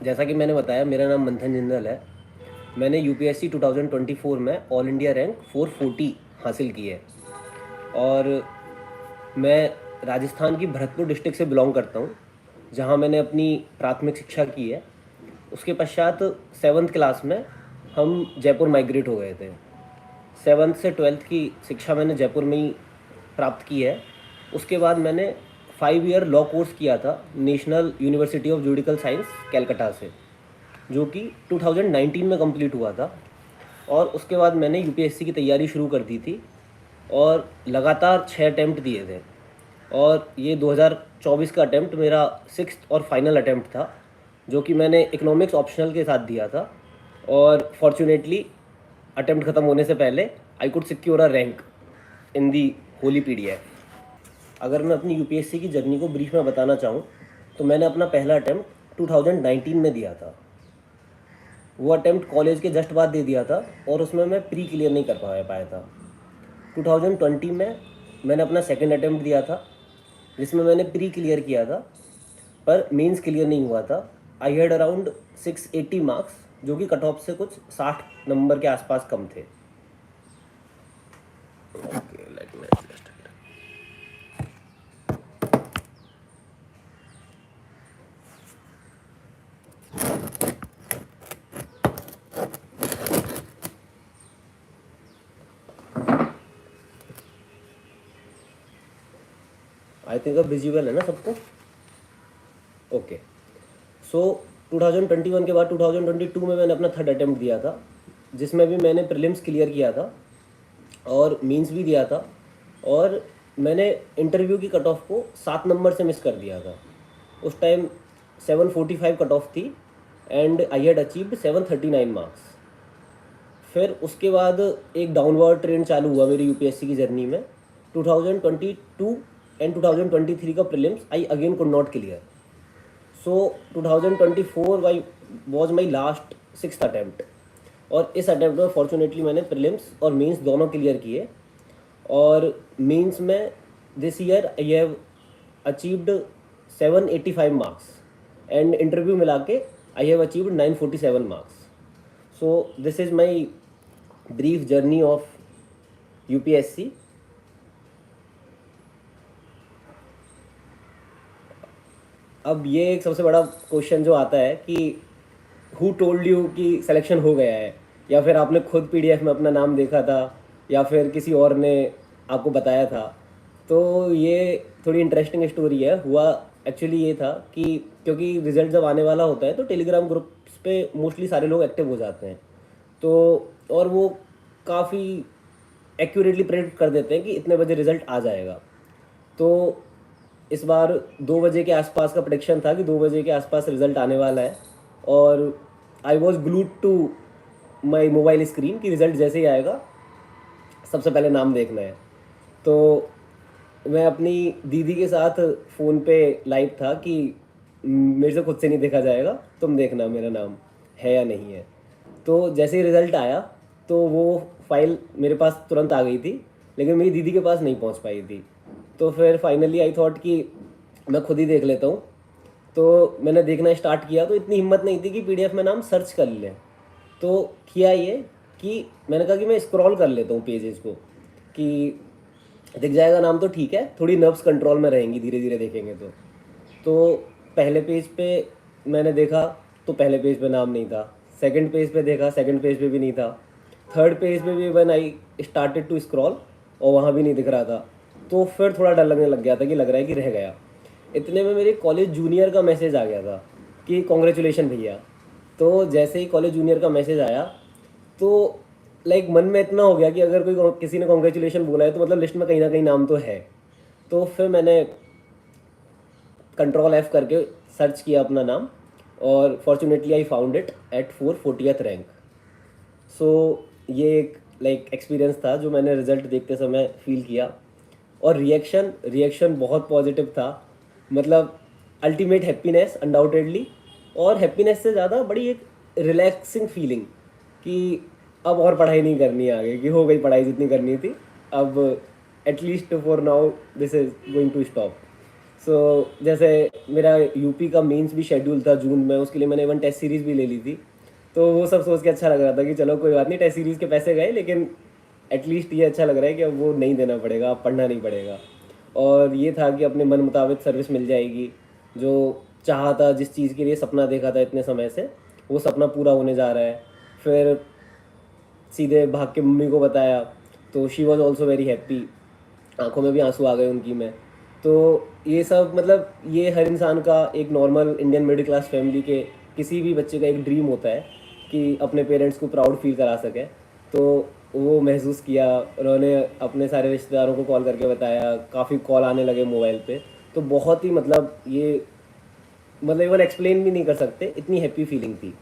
जैसा कि मैंने बताया, मेरा नाम मंथन जिंदल है। मैंने यूपीएससी 2024 में ऑल इंडिया रैंक 440 हासिल की है। और मैं राजस्थान की भरतपुर डिस्ट्रिक्ट से बिलोंग करता हूँ, जहाँ मैंने अपनी प्राथमिक शिक्षा की है। उसके पश्चात सेवन्थ क्लास में हम जयपुर माइग्रेट हो गए थे। सेवन्थ से ट्वेल्थ की शिक्षा मैंने जयपुर में ही प्राप्त की है। उसके बाद मैंने 5 ईयर लॉ कोर्स किया था national university of judicial science Calcutta से, जो कि 2019 में कंप्लीट हुआ था। और उसके बाद मैंने यूपीएससी की तैयारी शुरू कर दी थी और लगातार 6 अटैम्प्ट दिए थे। और ये 2024 का अटैम्प्ट मेरा सिक्स्थ और फाइनल अटैम्प्ट था, जो कि मैंने इकोनॉमिक्स ऑप्शनल के साथ दिया था। और फॉर्चुनेटली अटैम्प्ट ख़त्म होने से पहले I could secure a rank in the Holi PDF. अगर मैं अपनी यूपीएससी की जर्नी को ब्रीफ में बताना चाहूँ, तो मैंने अपना पहला अटैम्प्ट 2019 में दिया था। वो अटैम्प्ट कॉलेज के जस्ट बाद दे दिया था और उसमें मैं प्री क्लियर नहीं कर पाया था। 2020 में मैंने अपना सेकंड अटैम्प्ट दिया था, जिसमें मैंने प्री क्लियर किया था, पर मेंस क्लियर नहीं हुआ था। आई हैड अराउंड 680 मार्क्स, जो कि कट ऑफ से कुछ 60 नंबर के आसपास कम थे। Okay, let me adjust it. I think अब विजिबल है ना सबको? ओके। सो 2021 के बाद 2022 में मैंने अपना थर्ड अटैम्प्ट दिया था, जिसमें भी मैंने प्रीलिम्स क्लियर किया था और मेंस भी दिया था। और मैंने इंटरव्यू की कट ऑफ को 7 नंबर से मिस कर दिया था। उस टाइम 745 कट ऑफ थी and I had achieved 739 marks. फिर उसके बाद एक डाउनवर्ड ट्रेंड चालू हुआ मेरी यूपीएससी की जर्नी में। 2022 एंड 2023 का prelims I again could not clear. So 2024 was my last sixth attempt. और इस अटैम्प्ट में फॉर्चुनेटली मैंने प्रीलिम्स और मेंस दोनों क्लियर किए। और मेंस में this year I have achieved 785 marks and interview मिला के I have achieved 947 marks. So this is my brief journey of UPSC. अब ये एक सबसे बड़ा क्वेश्चन जो आता है कि हु टोल्ड यू कि सिलेक्शन हो गया है, या फिर आपने खुद पीडीएफ में अपना नाम देखा था, या फिर किसी और ने आपको बताया था। तो ये थोड़ी इंटरेस्टिंग स्टोरी है। हुआ एक्चुअली ये था कि क्योंकि रिजल्ट जब आने वाला होता है तो टेलीग्राम ग्रुप्स पे मोस्टली सारे लोग एक्टिव हो जाते हैं। तो और वो काफ़ी एक्यूरेटली प्रेडिक्ट कर देते हैं कि इतने बजे रिजल्ट आ जाएगा। तो इस बार 2 बजे के आसपास का प्रेडिक्शन था कि 2 बजे के आसपास रिजल्ट आने वाला है। और I was glued to my mobile screen कि रिजल्ट जैसे ही आएगा सबसे पहले नाम देखना है। तो मैं अपनी दीदी के साथ फ़ोन पे लाइव था कि मेरे से खुद से नहीं देखा जाएगा, तुम देखना मेरा नाम है या नहीं है। तो जैसे ही रिज़ल्ट आया तो वो फाइल मेरे पास तुरंत आ गई थी, लेकिन मेरी दीदी के पास नहीं पहुंच पाई थी। तो फिर फाइनली आई थॉट कि मैं खुद ही देख लेता हूँ। तो मैंने देखना स्टार्ट किया, तो इतनी हिम्मत नहीं थी कि पीडीएफ में नाम सर्च कर लें। तो किया ये कि मैंने कहा कि मैं स्क्रॉल कर लेता हूँ पेजेस को, कि दिख जाएगा नाम तो ठीक है, थोड़ी नर्व्स कंट्रोल में रहेंगी, धीरे धीरे देखेंगे तो पहले पेज पे मैंने देखा तो पहले पेज पे नाम नहीं था। सेकंड पेज पे देखा, सेकंड पेज पे भी नहीं था। थर्ड पेज पे भी when I started to scroll और वहाँ भी नहीं दिख रहा था। तो फिर थोड़ा डर लगने लग गया था कि लग रहा है कि रह गया। इतने में मेरे कॉलेज जूनियर का मैसेज आ गया था कि कॉन्ग्रेचुलेशन भैया। तो जैसे ही कॉलेज जूनियर का मैसेज आया तो लाइक मन में इतना हो गया कि अगर कोई किसी ने कॉन्ग्रेचुलेशन बोला है तो मतलब लिस्ट में कहीं ना कहीं नाम तो है। तो फिर मैंने कंट्रोल एफ करके सर्च किया अपना नाम, और fortunately I found it at 440th rank. So ये एक लाइक एक्सपीरियंस था जो मैंने रिजल्ट देखते समय फील किया। और रिएक्शन रिएक्शन बहुत पॉजिटिव था। मतलब अल्टीमेट हैप्पीनेस अनडाउटेडली। और हैप्पीनेस से ज़्यादा बड़ी एक रिलैक्सिंग फीलिंग कि अब और पढ़ाई नहीं करनी है आगे, कि हो गई पढ़ाई जितनी करनी थी। अब at least for now this is going to stop. जैसे मेरा यूपी का मेंस भी शेड्यूल था जून में, उसके लिए मैंने इवन टेस्ट सीरीज़ भी ले ली थी। तो वो सब सोच के अच्छा लग रहा था कि चलो कोई बात नहीं, टेस्ट सीरीज़ के पैसे गए, लेकिन एटलीस्ट ये अच्छा लग रहा है कि अब वो नहीं देना पड़ेगा, अब पढ़ना नहीं पड़ेगा। और ये था कि अपने मन मुताबिक सर्विस मिल जाएगी। जो चाहा था, जिस चीज़ के लिए सपना देखा था इतने समय से, वो सपना पूरा होने जा रहा है। फिर सीधे भाग के मम्मी को बताया, तो she was also very happy, आंखों में भी आंसू आ गए उनकी में। तो ये सब मतलब ये हर इंसान का, एक normal Indian middle class family के किसी भी बच्चे का एक ड्रीम होता है कि अपने पेरेंट्स को प्राउड फील करा सके। तो वो महसूस किया, उन्होंने अपने सारे रिश्तेदारों को कॉल करके बताया, काफ़ी कॉल आने लगे मोबाइल पे। तो बहुत ही मतलब ये, मतलब इवन एक्सप्लेन भी नहीं कर सकते, इतनी हैप्पी फीलिंग थी।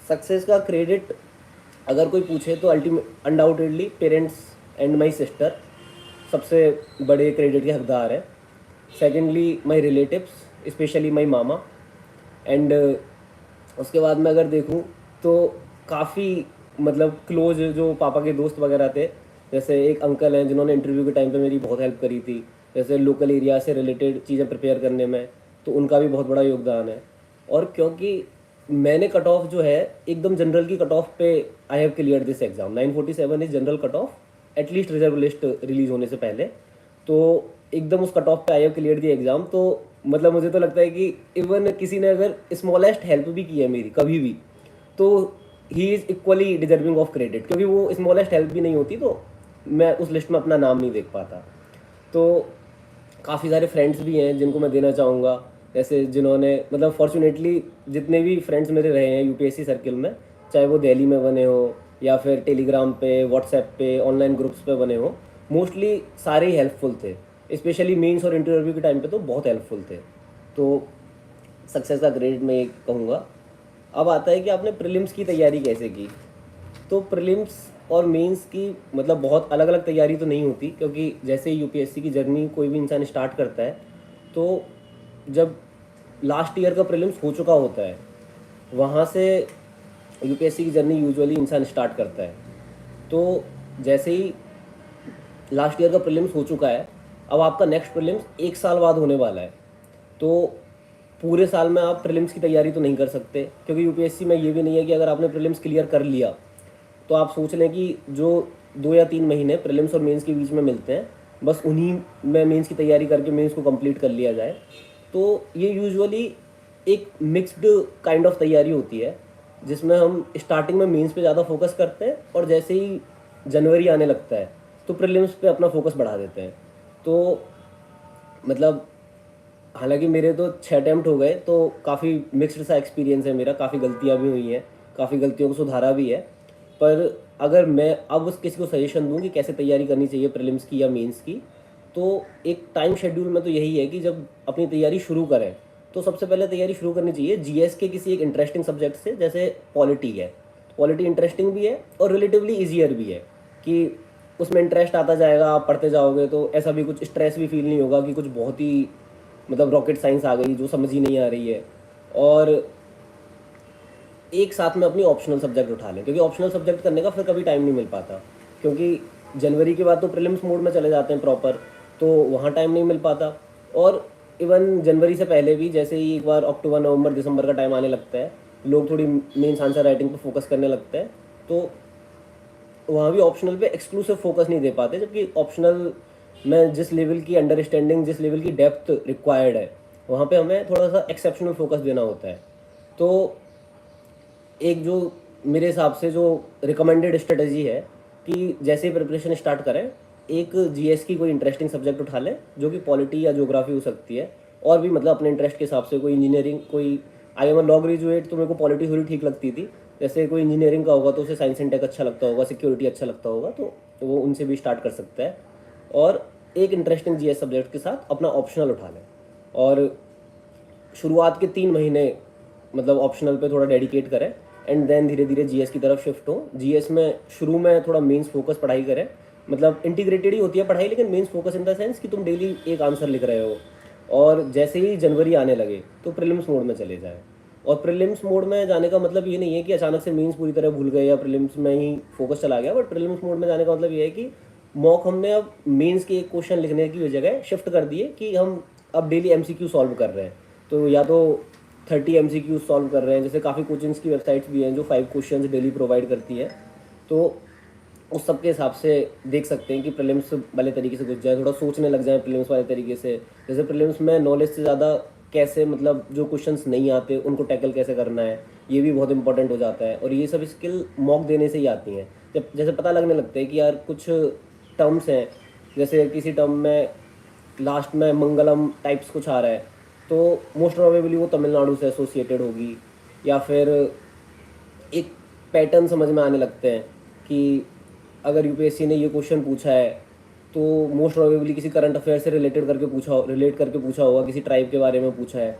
सक्सेस का क्रेडिट अगर कोई पूछे तो ultimate undoubtedly parents and my sister सबसे बड़े क्रेडिट के हकदार है। Secondly my relatives, specially my mama. And उसके बाद मैं अगर देखूँ तो काफ़ी मतलब क्लोज जो पापा के दोस्त वगैरह थे, जैसे एक अंकल हैं जिन्होंने इंटरव्यू के टाइम पे मेरी बहुत हेल्प करी थी, जैसे लोकल एरिया से रिलेटेड चीज़ें प्रिपेयर करने में, तो उनका भी बहुत बड़ा योगदान है। और क्योंकि मैंने कट ऑफ जो है एकदम जनरल की कट ऑफ पे, I have clear this exam 947 is general cut off, at least reserve list release होने से पहले। तो एकदम उस कट ऑफ पे I have clear the exam. तो मतलब मुझे तो लगता है कि इवन किसी ने अगर स्मॉलेस्ट हेल्प भी की है मेरी कभी भी, तो he is equally deserving of credit, क्योंकि वो स्मॉलेस्ट हेल्प भी नहीं होती तो मैं उस लिस्ट में अपना नाम नहीं देख पाता। तो काफ़ी सारे फ्रेंड्स भी हैं जिनको मैं देना चाहूँगा, जैसे जिन्होंने मतलब फॉर्चुनेटली जितने भी फ्रेंड्स मेरे रहे हैं यूपीएससी सर्किल में, चाहे वो दिल्ली में बने हो या फिर टेलीग्राम पे, व्हाट्सएप पे, ऑनलाइन ग्रुप्स पे बने हो, मोस्टली सारे ही हेल्पफुल थे। स्पेशली मेंस और इंटरव्यू के टाइम पे तो बहुत हेल्पफुल थे। तो सक्सेस का ग्रेड मैं एक कहूँगा। अब आता है कि आपने प्रीलिम्स की तैयारी कैसे की। तो प्रीलिम्स और मेंस की मतलब बहुत अलग अलग तैयारी तो नहीं होती, क्योंकि जैसे ही यूपीएससी की जर्नी कोई भी इंसान स्टार्ट करता है, तो जब लास्ट ईयर का प्रीलिम्स हो चुका होता है, वहाँ से यूपीएससी की जर्नी यूजुअली इंसान स्टार्ट करता है। तो जैसे ही लास्ट ईयर का प्रीलिम्स हो चुका है, अब आपका नेक्स्ट प्रीलिम्स एक साल बाद होने वाला है। तो पूरे साल में आप प्रीलिम्स की तैयारी तो नहीं कर सकते, क्योंकि यूपीएससी में ये भी नहीं है कि अगर आपने प्रीलिम्स क्लियर कर लिया तो आप सोच लें कि जो 2 या 3 महीने प्रीलिम्स और मेंस के बीच में मिलते हैं, बस उन्हीं में मेंस की तैयारी करके मेंस को कंप्लीट कर लिया जाए। तो ये यूजुअली एक मिक्स्ड काइंड ऑफ तैयारी होती है, जिसमें हम स्टार्टिंग में मेंस पे ज़्यादा फोकस करते हैं, और जैसे ही जनवरी आने लगता है तो प्रीलिम्स पे अपना फोकस बढ़ा देते हैं। तो मतलब हालांकि मेरे तो 6 अटेम्प्ट हो गए, तो काफ़ी मिक्स्ड सा एक्सपीरियंस है मेरा, काफ़ी गलतियाँ भी हुई हैं, काफ़ी गलतियों को सुधारा भी है। पर अगर मैं अब उस किसी को सजेशन दूं कि कैसे तैयारी करनी चाहिए प्रीलिम्स की या मेंस की, तो एक टाइम शेड्यूल में तो यही है कि जब अपनी तैयारी शुरू करें तो सबसे पहले तैयारी शुरू करनी चाहिए जीएस के किसी एक इंटरेस्टिंग सब्जेक्ट से। जैसे पॉलिटी है, पॉलिटी इंटरेस्टिंग भी है और रिलेटिवली ईजियर भी है, कि उसमें इंटरेस्ट आता जाएगा, आप पढ़ते जाओगे तो ऐसा भी कुछ स्ट्रेस भी फील नहीं होगा कि कुछ बहुत ही मतलब रॉकेट साइंस आ गई जो समझ ही नहीं आ रही है। और एक साथ में अपनी ऑप्शनल सब्जेक्ट उठा लें, क्योंकि ऑप्शनल सब्जेक्ट करने का फिर कभी टाइम नहीं मिल पाता, क्योंकि जनवरी के बाद तो प्रीलिम्स मोड में चले जाते हैं प्रॉपर, तो वहाँ टाइम नहीं मिल पाता। और इवन जनवरी से पहले भी जैसे ही एक बार अक्टूबर नवंबर दिसंबर का टाइम आने लगता है, लोग थोड़ी मेंस आंसर राइटिंग पर फोकस करने लगते हैं, तो वहाँ भी ऑप्शनल पे एक्सक्लूसिव फोकस नहीं दे पाते, जबकि ऑप्शनल में जिस लेवल की अंडरस्टैंडिंग, जिस लेवल की डेप्थ रिक्वायर्ड है, वहाँ पे हमें थोड़ा सा एक्सेप्शनल फोकस देना होता है। तो एक जो मेरे हिसाब से जो रिकमेंडेड स्ट्रेटजी है कि जैसे ही प्रिपरेशन स्टार्ट करें, एक जीएस की कोई इंटरेस्टिंग सब्जेक्ट उठा लें, जो कि पॉलिटी या ज्योग्राफी हो सकती है, और भी मतलब अपने इंटरेस्ट के हिसाब से कोई इंजीनियरिंग, कोई आई एम लॉ ग्रेजुएट, तो मेरे को पॉलिटी थोड़ी ठीक लगती थी। जैसे कोई इंजीनियरिंग का होगा तो उसे साइंस एंड टेक अच्छा लगता होगा, सिक्योरिटी अच्छा लगता होगा, तो वो उनसे भी स्टार्ट कर सकता है। और एक इंटरेस्टिंग जीएस सब्जेक्ट के साथ अपना ऑप्शनल उठा लें, और शुरुआत के 3 महीने मतलब ऑप्शनल पे थोड़ा डेडिकेट करें, एंड देन धीरे धीरे जीएस की तरफ शिफ्ट हो। जीएस में शुरू में थोड़ा मेंस फोकस पढ़ाई करें, मतलब इंटीग्रेटेड ही होती है पढ़ाई, लेकिन mains focus in the sense कि तुम डेली एक आंसर लिख रहे हो, और जैसे ही जनवरी आने लगे तो प्रीलिम्स मोड में चले जाएं। और प्रीलिम्स मोड में जाने का मतलब ये नहीं है कि अचानक से मेंस पूरी तरह भूल गए या प्रीलिम्स में ही फोकस चला गया, बट प्रीलिम्स मोड में जाने का मतलब ये है कि मॉक हमने अब मेंस के एक क्वेश्चन लिखने की जगह शिफ्ट कर दिए कि हम अब डेली एमसीक्यू सॉल्व कर रहे हैं। तो या तो 30 एमसीक्यू सॉल्व कर रहे हैं, जैसे काफ़ी कोचिंग्स की वेबसाइट्स भी हैं जो 5 क्वेश्चंस डेली प्रोवाइड करती है। तो उस सब के हिसाब से देख सकते हैं कि प्रीलिम्स वाले तरीके से घुस जाए, थोड़ा सोचने लग जाए प्रीलिम्स वाले तरीके से। जैसे प्रीलिम्स में नॉलेज से ज़्यादा कैसे, मतलब जो क्वेश्चंस नहीं आते उनको टैकल कैसे करना है, ये भी बहुत इंपॉर्टेंट हो जाता है। और ये सब स्किल मॉक देने से ही आती हैं। जब जैसे पता लगने लगता है कि यार कुछ टर्म्स हैं, जैसे किसी टर्म में लास्ट में मंगलम टाइप्स कुछ आ रहा है, तो मोस्ट प्रोबेबली वो तमिलनाडु से एसोसिएटेड होगी। या फिर एक पैटर्न समझ में आने लगते हैं कि अगर यूपीएससी ने ये क्वेश्चन पूछा है तो मोस्ट प्रोबेबली किसी करंट अफेयर से रिलेट करके पूछा होगा, किसी ट्राइब के बारे में पूछा है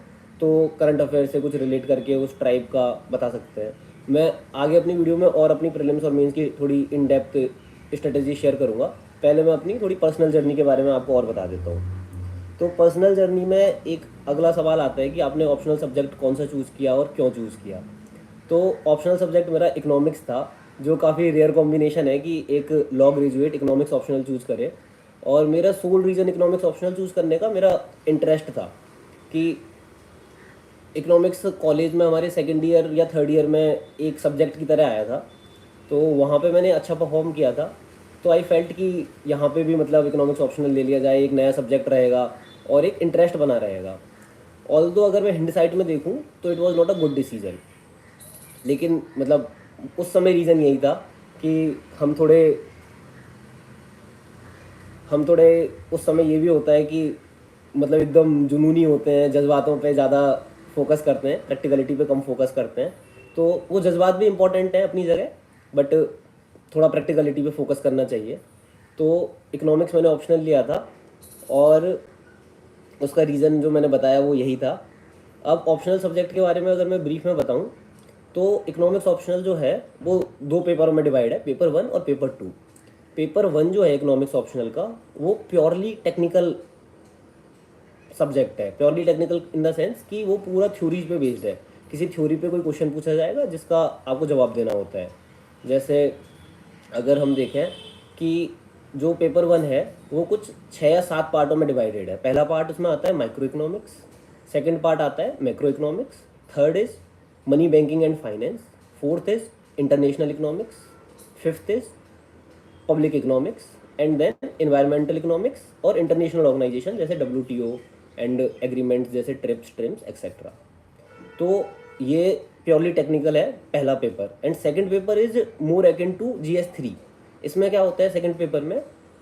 तो करंट अफेयर से कुछ रिलेट करके उस ट्राइब का बता सकते हैं। मैं आगे अपनी वीडियो में और अपनी प्रीलिम्स और मेंस की थोड़ी इन डेप्थ स्ट्रेटेजी शेयर करूँगा। पहले मैं अपनी थोड़ी पर्सनल जर्नी के बारे में आपको और बता देता हूँ। तो पर्सनल जर्नी में एक अगला सवाल आता है कि आपने ऑप्शनल सब्जेक्ट कौन सा चूज़ किया और क्यों चूज़ किया। तो ऑप्शनल सब्जेक्ट मेरा इकोनॉमिक्स था, जो काफ़ी रेयर कॉम्बिनेशन है कि एक law graduate economics optional choose करे। और मेरा soul reason economics optional choose करने का मेरा इंटरेस्ट था कि इकोनॉमिक्स कॉलेज में हमारे सेकेंड ईयर या थर्ड ईयर में एक सब्जेक्ट की तरह आया था, तो वहाँ पे मैंने अच्छा परफॉर्म किया था। तो आई फेल्ट कि यहाँ पे भी मतलब इकोनॉमिक्स ऑप्शनल ले लिया जाए, एक नया सब्जेक्ट रहेगा और एक इंटरेस्ट बना रहेगा। ऑल्दो अगर मैं हिंडसाइट में देखूँ तो it was not a good decision, लेकिन मतलब उस समय रीज़न यही था कि हम थोड़े उस समय ये भी होता है कि मतलब एकदम जुनूनी होते हैं, जज्बातों पे ज़्यादा फोकस करते हैं, प्रैक्टिकलिटी पे कम फोकस करते हैं। तो वो जज्बात भी इम्पोर्टेंट हैं अपनी जगह, बट थोड़ा प्रैक्टिकलिटी पे फोकस करना चाहिए। तो इकोनॉमिक्स मैंने ऑप्शनल लिया था और उसका रीज़न जो मैंने बताया वो यही था। अब ऑप्शनल सब्जेक्ट के बारे में अगर मैं ब्रीफ में बताऊं तो इकोनॉमिक्स ऑप्शनल जो है वो 2 पेपरों में डिवाइड है, पेपर 1 और पेपर 2। पेपर 1 जो है इकोनॉमिक्स ऑप्शनल का वो प्योरली टेक्निकल सब्जेक्ट है। Purely technical in the sense कि वो पूरा थ्योरीज पे बेस्ड है। किसी थ्योरी पे कोई क्वेश्चन पूछा जाएगा जिसका आपको जवाब देना होता है। जैसे अगर हम देखें कि जो पेपर 1 है वो कुछ 6 या 7 पार्टों में डिवाइडेड है। पहला पार्ट उसमें आता है माइक्रो इकोनॉमिक्स, सेकेंड पार्ट आता है macro economics, third is money banking and finance, fourth is international economics, fifth is public economics and then environmental economics और इंटरनेशनल ऑर्गेनाइजेशन जैसे WTO एंड एग्रीमेंट्स जैसे ट्रिप्स, ट्रिम्स एक्सेट्रा। तो ये purely technical है पहला पेपर। And second paper is more akin to GS3। इसमें क्या होता है सेकंड पेपर में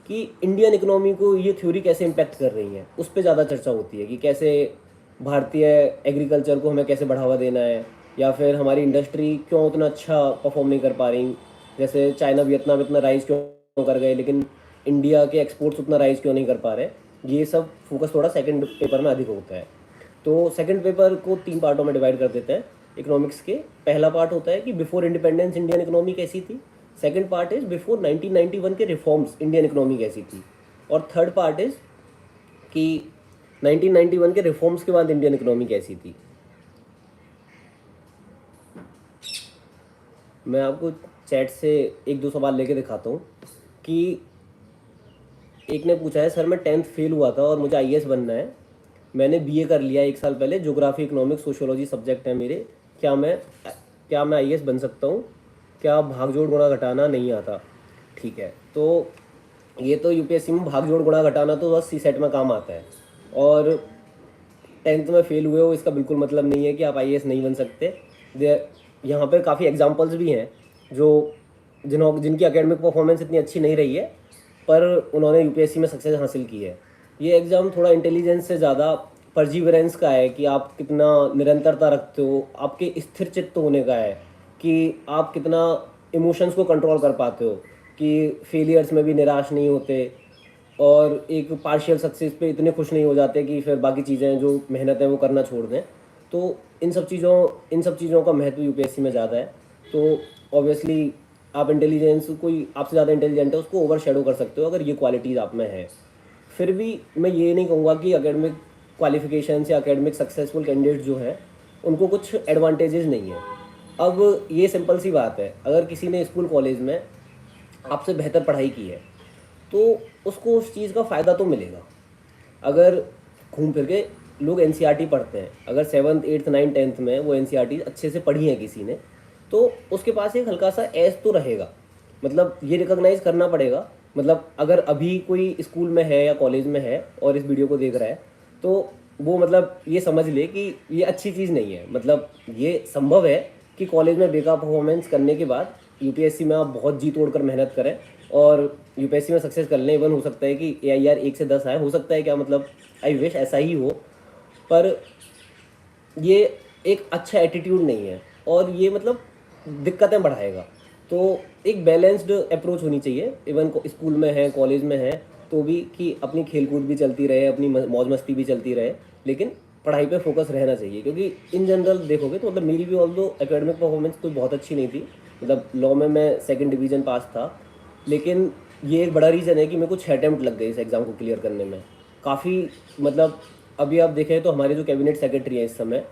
कि इंडियन इकोनॉमी को ये थ्योरी कैसे इम्पैक्ट कर रही है, उस पर ज़्यादा चर्चा होती है कि कैसे भारतीय एग्रीकल्चर को हमें कैसे बढ़ावा देना है, या फिर हमारी इंडस्ट्री क्यों उतना अच्छा परफॉर्म नहीं कर पा रही। जैसे चाइना वियतनाम इतना राइज क्यों कर गए लेकिन इंडिया के एक्सपोर्ट्स उतना राइज क्यों नहीं कर पा रहे। ये सब फोकस थोड़ा सेकंड पेपर में अधिक होता है। तो सेकंड पेपर को 3 पार्टों में डिवाइड कर देते हैं इकोनॉमिक्स के। पहला पार्ट होता है कि बिफोर इंडिपेंडेंस इंडियन इकोनॉमी कैसी थी, सेकंड पार्ट इज बिफोर 1991 के रिफॉर्म्स इंडियन इकोनॉमी कैसी थी, और थर्ड पार्ट इज कि 1991 के रिफॉर्म्स के बाद इंडियन इकोनॉमी कैसी थी। मैं आपको चैट से 1-2 सवाल लेके दिखाता हूँ कि एक ने पूछा है सर मैं 10th फेल हुआ था और मुझे IAS बनना है, मैंने BA कर लिया 1 साल पहले, ज्योग्राफी इकोनॉमिक्स सोशियोलॉजी सब्जेक्ट है मेरे, क्या मैं IAS बन सकता हूँ, क्या भाग जोड़ गुणा घटाना नहीं आता। ठीक है, तो ये तो यूपीएससी में भाग जोड़ गुणा घटाना तो बस CSET में काम आता है, और 10th में फेल हुए हो इसका बिल्कुल मतलब नहीं है कि आप IAS नहीं बन सकते। यहाँ पे काफ़ी एग्जांपल्स भी हैं जो जिनकी एकेडमिक परफॉर्मेंस इतनी अच्छी नहीं रही है पर उन्होंने यूपीएससी में सक्सेस हासिल की है। ये एग्ज़ाम थोड़ा इंटेलिजेंस से ज़्यादा परजीवरेंस का है कि आप कितना निरंतरता रखते हो, आपके स्थिर चित्त होने का है कि आप कितना इमोशंस को कंट्रोल कर पाते हो, कि फेलियर्स में भी निराश नहीं होते और एक पार्शियल सक्सेस पे इतने खुश नहीं हो जाते कि फिर बाकी चीज़ें जो मेहनत है वो करना छोड़ दें। तो इन सब चीज़ों का महत्व यूपीएससी में ज़्यादा है। तो ऑब्वियसली आप इंटेलिजेंस, कोई आपसे ज़्यादा इंटेलिजेंट है उसको ओवर शेडो कर सकते हो अगर ये क्वालिटीज़ आप में है। फिर भी मैं ये नहीं कहूँगा कि एकेडमिक क्वालिफिकेशन या एकेडमिक सक्सेसफुल कैंडिडेट जो हैं उनको कुछ एडवांटेजेस नहीं है। अब ये सिंपल सी बात है, अगर किसी ने स्कूल कॉलेज में आपसे बेहतर पढ़ाई की है तो उसको उस चीज़ का फ़ायदा तो मिलेगा। अगर घूम फिर के लोग एनसीईआरटी पढ़ते हैं, अगर 7th 8th 9th 10th में वो एनसीईआरटी अच्छे से पढ़ी है किसी ने, तो उसके पास एक हल्का सा एज तो रहेगा। मतलब ये रिकॉग्नाइज करना पड़ेगा। मतलब अगर अभी कोई स्कूल में है या कॉलेज में है और इस वीडियो को देख रहा है, तो वो मतलब ये समझ ले कि ये अच्छी चीज़ नहीं है। मतलब ये संभव है कि कॉलेज में बेकार परफॉर्मेंस करने के बाद यूपीएससी में आप बहुत जी तोड़ कर मेहनत करें और यूपीएससी में सक्सेस कर लें। इवन हो सकता है कि AIR 1 से 10 आए, हो सकता है क्या, मतलब आई विश ऐसा ही हो, पर ये एक अच्छा एटीट्यूड नहीं है और ये मतलब दिक्कतें बढ़ाएगा। तो एक बैलेंस्ड अप्रोच होनी चाहिए, इवन स्कूल में है कॉलेज में है तो भी, कि अपनी खेलकूद भी चलती रहे, अपनी मौज मस्ती भी चलती रहे, लेकिन पढ़ाई पे फोकस रहना चाहिए। क्योंकि इन जनरल देखोगे तो मतलब मेरी भी ऑल्दो एकेडमिक परफॉर्मेंस कोई बहुत अच्छी नहीं थी। मतलब लॉ में मैं 2nd डिवीज़न पास था, लेकिन ये एक बड़ा रीज़न है कि मेरे को 6 अटैम्प्ट लग गए इस एग्ज़ाम को क्लियर करने में। काफ़ी मतलब अभी आप देखें तो हमारे जो कैबिनेट सेक्रेटरी हैं इस समय,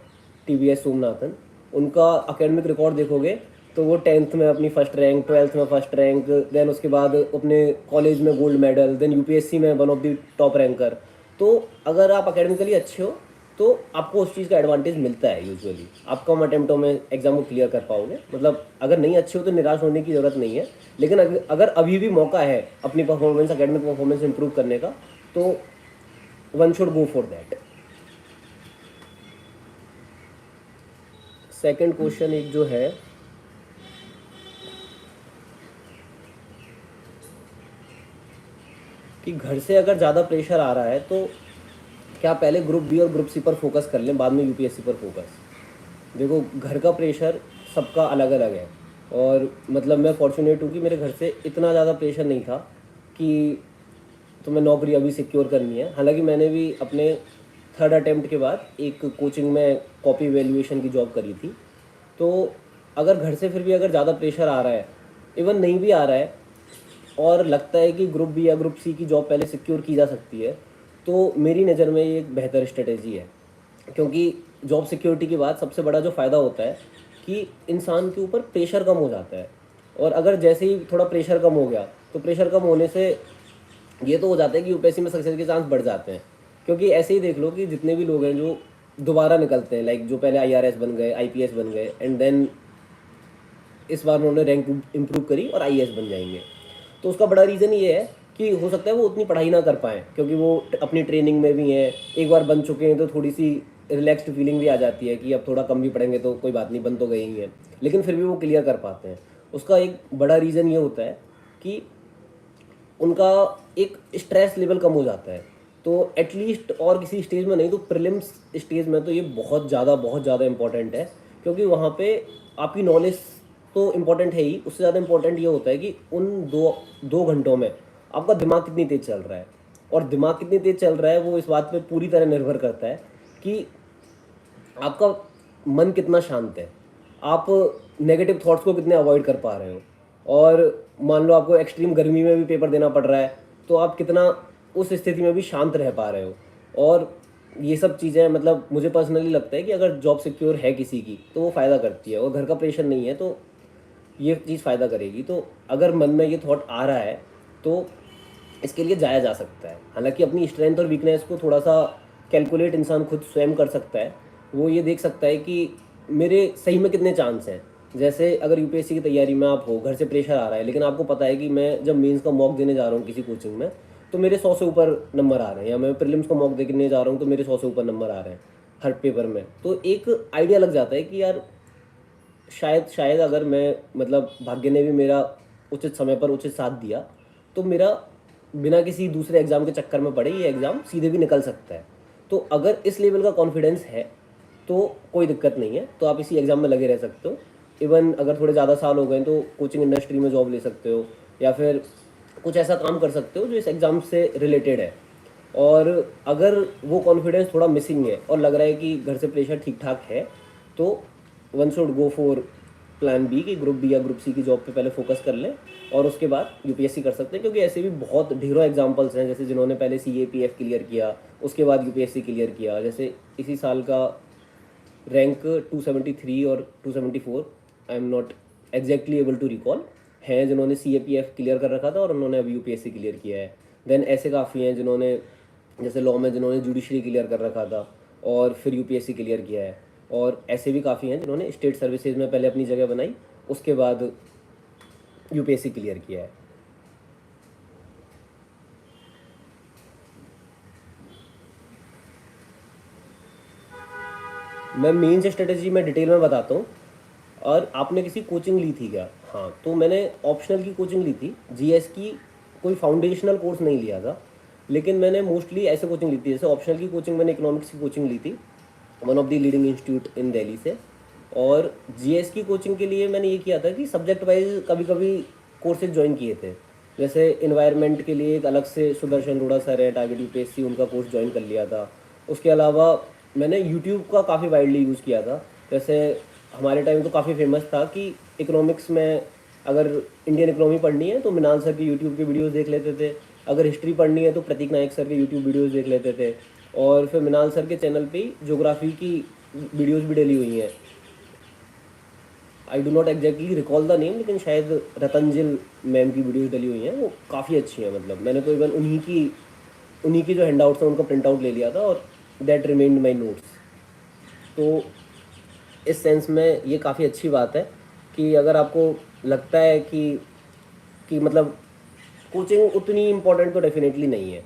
TVS सोमनाथन, उनका एकेडमिक रिकॉर्ड देखोगे तो वो 10th में अपनी फर्स्ट रैंक, 12th में फर्स्ट रैंक, देन उसके बाद अपने कॉलेज में गोल्ड मेडल, देन यूपीएससी में one of the top ranker. तो अगर आप एकेडमिकली अच्छे हो तो आपको उस चीज़ का एडवांटेज मिलता है यूजुअली। आप कम अटेम्प्टों में एग्जाम को क्लियर कर पाओगे। मतलब अगर नहीं अच्छे हो तो निराश होने की ज़रूरत नहीं है, लेकिन अगर अभी भी मौका है अपनी परफॉर्मेंस, एकेडमिक परफॉर्मेंस इंप्रूव करने का, तो one should go for that. Second question एक जो है कि घर से अगर ज़्यादा प्रेशर आ रहा है तो क्या पहले ग्रुप बी और ग्रुप सी पर फोकस कर लें, बाद में यूपीएससी पर फोकस। देखो, घर का प्रेशर सबका अलग अलग है और मतलब मैं फॉर्चुनेट हूँ कि मेरे घर से इतना ज़्यादा प्रेशर नहीं था कि तुम्हें नौकरी अभी सिक्योर करनी है। हालांकि मैंने भी अपने 3rd अटेम्प्ट के बाद एक कोचिंग में कॉपी वैल्यूएशन की जॉब करी थी। तो अगर घर से फिर भी अगर ज़्यादा प्रेशर आ रहा है, इवन नहीं भी आ रहा है, और लगता है कि ग्रुप बी या ग्रुप सी की जॉब पहले सिक्योर की जा सकती है, तो मेरी नज़र में ये एक बेहतर स्ट्रेटेजी है। क्योंकि जॉब सिक्योरिटी के बाद सबसे बड़ा जो फ़ायदा होता है कि इंसान के ऊपर प्रेशर कम हो जाता है। और अगर जैसे ही थोड़ा प्रेशर कम हो गया, तो प्रेशर कम होने से ये तो हो जाता है कि यूपीएससी में सक्सेस के चांस बढ़ जाते हैं। क्योंकि ऐसे ही देख लो कि जितने भी लोग हैं जो दोबारा निकलते हैं, लाइक जो पहले IRS बन गए, IPS बन गए, एंड देन इस बार उन्होंने रैंक इंप्रूव करी और IAS बन जाएंगे, तो उसका बड़ा रीज़न ये है कि हो सकता है वो उतनी पढ़ाई ना कर पाएँ, क्योंकि वो अपनी ट्रेनिंग में भी हैं, एक बार बन चुके हैं तो थोड़ी सी रिलैक्स्ड फीलिंग भी आ जाती है कि अब थोड़ा कम भी पढ़ेंगे तो कोई बात नहीं, बन तो गए ही हैं, लेकिन फिर भी वो क्लियर कर पाते हैं। उसका एक बड़ा रीज़न ये होता है कि उनका एक स्ट्रेस लेवल कम हो जाता है। तो एटलीस्ट और किसी स्टेज में नहीं तो प्रीलिम्स स्टेज में तो ये बहुत ज़्यादा इंपॉर्टेंट है। क्योंकि वहाँ पे आपकी नॉलेज तो इम्पॉर्टेंट है ही, उससे ज़्यादा इम्पॉर्टेंट ये होता है कि उन दो घंटों में आपका दिमाग कितनी तेज़ चल रहा है। और दिमाग कितनी तेज़ चल रहा है वो इस बात पे पूरी तरह निर्भर करता है कि आपका मन कितना शांत है, आप नेगेटिव थॉट्स को कितने अवॉइड कर पा रहे हो। और मान लो आपको एक्सट्रीम गर्मी में भी पेपर देना पड़ रहा है, तो आप कितना उस स्थिति में भी शांत रह पा रहे हो। और ये सब चीज़ें मतलब मुझे पर्सनली लगता है कि अगर जॉब सिक्योर है किसी की तो वो फ़ायदा करती है, और घर का प्रेशर नहीं है तो ये चीज़ फ़ायदा करेगी। तो अगर मन में ये थॉट आ रहा है तो इसके लिए जाया जा सकता है। हालांकि अपनी स्ट्रेंथ और वीकनेस को थोड़ा सा कैलकुलेट इंसान खुद स्वयं कर सकता है। वो ये देख सकता है कि मेरे सही में कितने चांस हैं। जैसे अगर यूपीएससी की तैयारी में आप हो, घर से प्रेशर आ रहा है, लेकिन आपको पता है कि मैं जब मेंस का मॉक देने जा रहा हूँ किसी कोचिंग में तो मेरे 100 से ऊपर नंबर आ रहे हैं, या मैं प्रीलिम्स का मॉक देने जा रहा हूँ तो मेरे 100 से ऊपर नंबर आ रहे हैं हर पेपर में, तो एक आइडिया लग जाता है कि यार शायद शायद अगर मैं मतलब भाग्य ने भी मेरा उचित समय पर उचित साथ दिया तो मेरा बिना किसी दूसरे एग्ज़ाम के चक्कर में पड़े ये एग्ज़ाम सीधे भी निकल सकता है। तो अगर इस लेवल का कॉन्फिडेंस है तो कोई दिक्कत नहीं है, तो आप इसी एग्ज़ाम में लगे रह सकते हो। इवन अगर थोड़े ज़्यादा साल हो गए तो कोचिंग इंडस्ट्री में जॉब ले सकते हो, या फिर कुछ ऐसा काम कर सकते हो जो इस एग्ज़ाम से रिलेटेड है। और अगर वो कॉन्फिडेंस थोड़ा मिसिंग है और लग रहा है कि घर से प्रेशर ठीक ठाक है, तो one should go for plan B, कि ग्रुप बी या ग्रुप सी की जॉब पे पहले फोकस कर लें और उसके बाद यूपीएससी कर सकते हैं। क्योंकि ऐसे भी बहुत ढेरों एग्जांपल्स हैं, जैसे जिन्होंने पहले CAPF क्लियर किया उसके बाद यूपीएससी क्लियर किया। जैसे इसी साल का रैंक 273 और 274, I am not exactly able to recall, हैं जिन्होंने CAPF क्लियर कर रखा था और उन्होंने अभी UPSC क्लियर किया है। देन ऐसे काफ़ी हैं जिन्होंने, जैसे लॉ में जिन्होंने जुडिशरी क्लियर कर रखा था और फिर UPSC क्लियर किया है, और ऐसे भी काफ़ी हैं जिन्होंने स्टेट सर्विसेज में पहले अपनी जगह बनाई, उसके बाद UPSC क्लियर किया है। मैं मेंस स्ट्रेटेजी में डिटेल में बताता हूँ। और आपने किसी कोचिंग ली थी क्या? हाँ, तो मैंने ऑप्शनल की कोचिंग ली थी, GS की कोई फाउंडेशनल कोर्स नहीं लिया था, लेकिन मैंने मोस्टली ऐसे कोचिंग ली थी। जैसे ऑप्शनल की कोचिंग मैंने इकोनॉमिक्स की कोचिंग ली थी, one of the leading institute इन दिल्ली से। और GS की कोचिंग के लिए मैंने ये किया था कि सब्जेक्ट वाइज कभी कभी कोर्सेज ज्वाइन किए थे। जैसे इन्वायरमेंट के लिए एक अलग से सुदर्शन अरोड़ा सर है, टारगेट UPSC, उनका कोर्स ज्वाइन कर लिया था। उसके अलावा मैंने यूट्यूब का काफ़ी वाइडली यूज़ किया था। जैसे हमारे टाइम तो काफ़ी फेमस था कि इकोनॉमिक्स में अगर इंडियन इकोनॉमी पढ़नी है तो मिनाल सर के यूट्यूब के वीडियोस देख लेते थे, अगर हिस्ट्री पढ़नी है तो प्रतीक नायक सर के यूट्यूब वीडियोस देख लेते थे, और फिर मिनाल सर के चैनल पे ज्योग्राफी की वीडियोस भी डली हुई हैं। I do not exactly recall the name, लेकिन शायद रतंजल मैम की वीडियोस डली हुई हैं, वो काफ़ी अच्छी हैं। मतलब मैंने तो इवन उन्हीं की जो हैंड आउट्स हैं उनका प्रिंट आउट ले लिया था, और दैट रिमेन्ड माई नोट्स। तो इस सेंस में ये काफ़ी अच्छी बात है कि अगर आपको लगता है कि मतलब कोचिंग उतनी इम्पोर्टेंट तो डेफिनेटली नहीं है।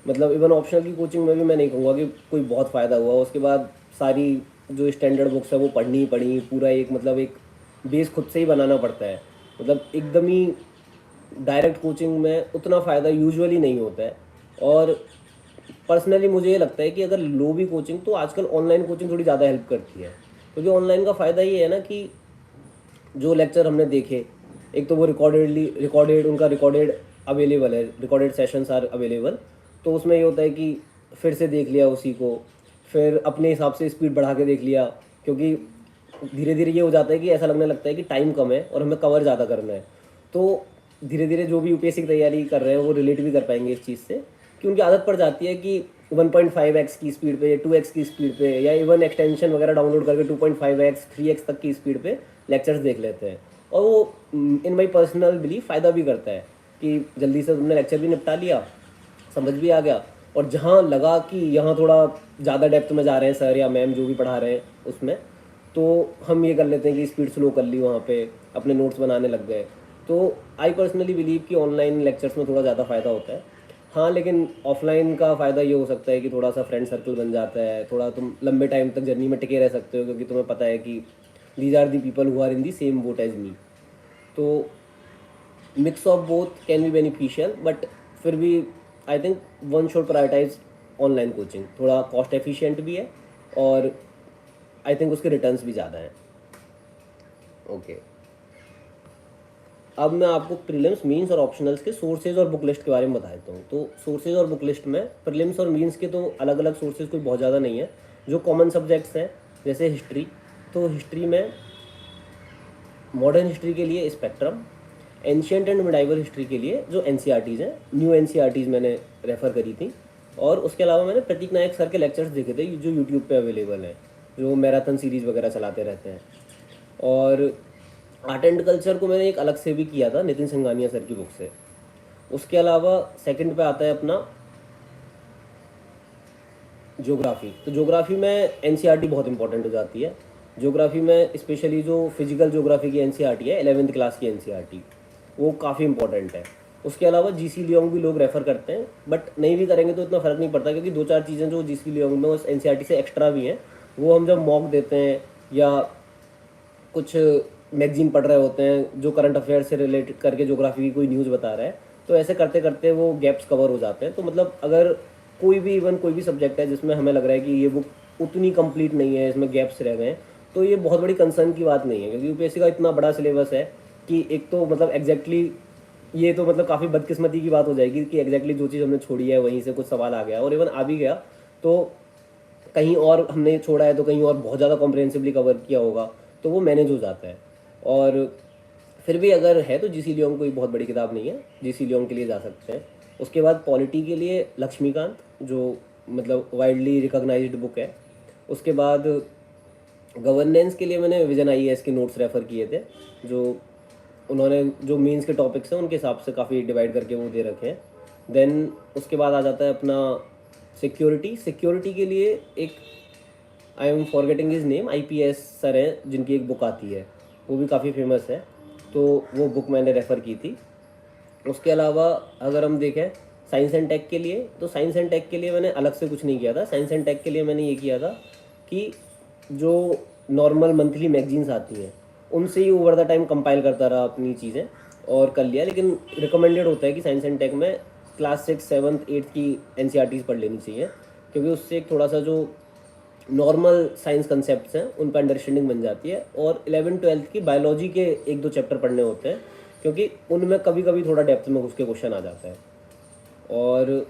मतलब इवन ऑप्शनल की कोचिंग में भी मैं नहीं कहूँगा कि कोई बहुत फ़ायदा हुआ। उसके बाद सारी जो स्टैंडर्ड बुक्स है वो पढ़नी ही पड़ी, पूरा एक मतलब एक बेस खुद से ही बनाना पड़ता है। मतलब एकदम ही डायरेक्ट कोचिंग में उतना फ़ायदा यूजुअली नहीं होता है। और पर्सनली मुझे ये लगता है कि अगर लो भी कोचिंग, तो आजकल ऑनलाइन कोचिंग थोड़ी ज़्यादा हेल्प करती है, क्योंकि ऑनलाइन का फ़ायदा ये है ना कि जो लेक्चर हमने देखे, एक तो वो रिकॉर्डेड उनका रिकॉर्डेड अवेलेबल है, रिकॉर्डेड सेशंस आर अवेलेबल। तो उसमें ये होता है कि फिर से देख लिया उसी को, फिर अपने हिसाब से स्पीड बढ़ा के देख लिया, क्योंकि धीरे धीरे ये हो जाता है कि ऐसा लगने लगता है कि टाइम कम है और हमें कवर ज़्यादा करना है। तो धीरे धीरे जो भी UPSC की तैयारी कर रहे हैं वो रिलेट भी कर पाएंगे इस चीज़ से, कि उनकी आदत पड़ जाती है कि 1.5x की स्पीड पे, 2x की स्पीड पे, या इवन एक्सटेंशन वगैरह डाउनलोड करके 2.5x 3x तक की स्पीड पे लेक्चर्स देख लेते हैं। और वो इन माई पर्सनल बिलीफ फ़ायदा भी करता है कि जल्दी से तुमने लेक्चर भी निपटा लिया, समझ भी आ गया, और जहाँ लगा कि यहाँ थोड़ा ज़्यादा डेप्थ में जा रहे हैं सर या मैम जो भी पढ़ा रहे हैं उसमें, तो हम ये कर लेते हैं कि स्पीड स्लो कर ली, वहाँ पे अपने नोट्स बनाने लग गए। तो आई पर्सनली बिलीव कि ऑनलाइन लेक्चर्स में थोड़ा ज़्यादा फ़ायदा होता है। हाँ, लेकिन ऑफलाइन का फ़ायदा ये हो सकता है कि थोड़ा सा फ्रेंड सर्कल बन जाता है, थोड़ा तुम लंबे टाइम तक जर्नी में टिके रह सकते हो, क्योंकि तुम्हें पता है कि these are the people who are in the same boat as me. तो mix of both can be beneficial, but फिर भी I think one should prioritize online coaching. थोड़ा कॉस्ट एफिशिएंट भी है और आई थिंक उसके रिटर्न्स भी ज़्यादा हैं। ओके, अब मैं आपको प्रीलिम्स, मीन्स और ऑप्शनल्स के सोर्सेज और बुक लिस्ट के बारे में बता देता हूँ। तो सोर्सेज और बुक लिस्ट में प्रीलिम्स और मीन्स के तो अलग अलग सोर्सेज कोई बहुत ज़्यादा नहीं है। जो कॉमन सब्जेक्ट्स हैं, जैसे हिस्ट्री, तो हिस्ट्री में मॉडर्न हिस्ट्री के लिए spectrum, ancient and medieval history के लिए जो NCERTs हैं, न्यू NCERTs मैंने रेफ़र करी थी। और उसके अलावा मैंने प्रतीक नायक सर के लेक्चर्स देखे थे जो यूट्यूब पे अवेलेबल हैं, जो मैराथन सीरीज़ वगैरह चलाते रहते हैं। और आर्ट एंड कल्चर को मैंने एक अलग से भी किया था नितिन संघानिया सर की बुक से। उसके अलावा सेकंड पे आता है अपना ज्योग्राफी। तो ज्योग्राफी में NCERT बहुत इंपॉर्टेंट हो जाती है। ज्योग्राफी में स्पेशली जो फिजिकल ज्योग्राफी की NCERT है, 11th क्लास की NCERT, वो काफ़ी इंपॉर्टेंट है। उसके अलावा GC लियोंग भी लोग रेफ़र करते हैं, बट नहीं भी करेंगे तो इतना फ़र्क नहीं पड़ता, क्योंकि दो चार चीज़ें जो GC लियोंग में उस NCERT से एक्स्ट्रा भी हैं, वो हम जब मॉक देते हैं या कुछ मैगजीन पढ़ रहे होते हैं जो करंट अफेयर से रिलेट करके ज्योग्राफी की कोई न्यूज़ बता रहा है, तो ऐसे करते करते वो गैप्स कवर हो जाते हैं। तो मतलब अगर कोई भी इवन कोई भी सब्जेक्ट है जिसमें हमें लग रहा है कि ये बुक उतनी कंप्लीट नहीं है, इसमें गैप्स रह गए हैं, तो ये बहुत बड़ी कंसर्न की बात नहीं है, क्योंकि UPSC का इतना बड़ा सिलेबस है कि एक तो मतलब एग्जैक्टली ये तो मतलब काफ़ी बदकिस्मती की बात हो जाएगी कि एग्जैक्टली जो चीज़ हमने छोड़ी है वहीं से कुछ सवाल आ गया, और इवन आ भी गया तो कहीं और हमने छोड़ा है तो कहीं और बहुत ज़्यादा कॉम्प्रिहेंसिवली कवर किया होगा, तो वो मैनेज हो जाता है। और फिर भी अगर है तो GC लियोंग कोई बहुत बड़ी किताब नहीं है, GC लियोंग के लिए जा सकते हैं। उसके बाद पॉलिटी के लिए लक्ष्मीकांत, जो मतलब वाइडली रिकॉग्नाइज्ड बुक है। उसके बाद गवर्नेंस के लिए मैंने विजन IAS के नोट्स रेफ़र किए थे, जो उन्होंने जो मेंस के टॉपिक्स हैं उनके हिसाब से काफ़ी डिवाइड करके वो दे रखे हैं। देन उसके बाद आ जाता है अपना सिक्योरिटी। सिक्योरिटी के लिए एक, I am forgetting his name, IPS sir हैं जिनकी एक बुक आती है, वो भी काफ़ी फेमस है, तो वो बुक मैंने रेफ़र की थी। उसके अलावा अगर हम देखें साइंस एंड टेक के लिए, तो साइंस एंड टेक के लिए मैंने अलग से कुछ नहीं किया था। साइंस एंड टेक के लिए मैंने ये किया था कि जो नॉर्मल मंथली मैगजीन्स आती हैं उनसे ही ओवर द टाइम कंपाइल करता रहा अपनी चीज़ें और कर लिया। लेकिन रिकमेंडेड होता है कि साइंस एंड टेक में क्लास 6, 7, 8 की NCERTs पढ़ लेनी चाहिए, क्योंकि उससे एक थोड़ा सा जो नॉर्मल साइंस कंसेप्ट्स हैं उन पर अंडरस्टैंडिंग बन जाती है। और 11th-12th की बायोलॉजी के 1-2 चैप्टर पढ़ने होते हैं, क्योंकि उनमें कभी कभी थोड़ा डेप्थ में घुस के क्वेश्चन आ जाता है। और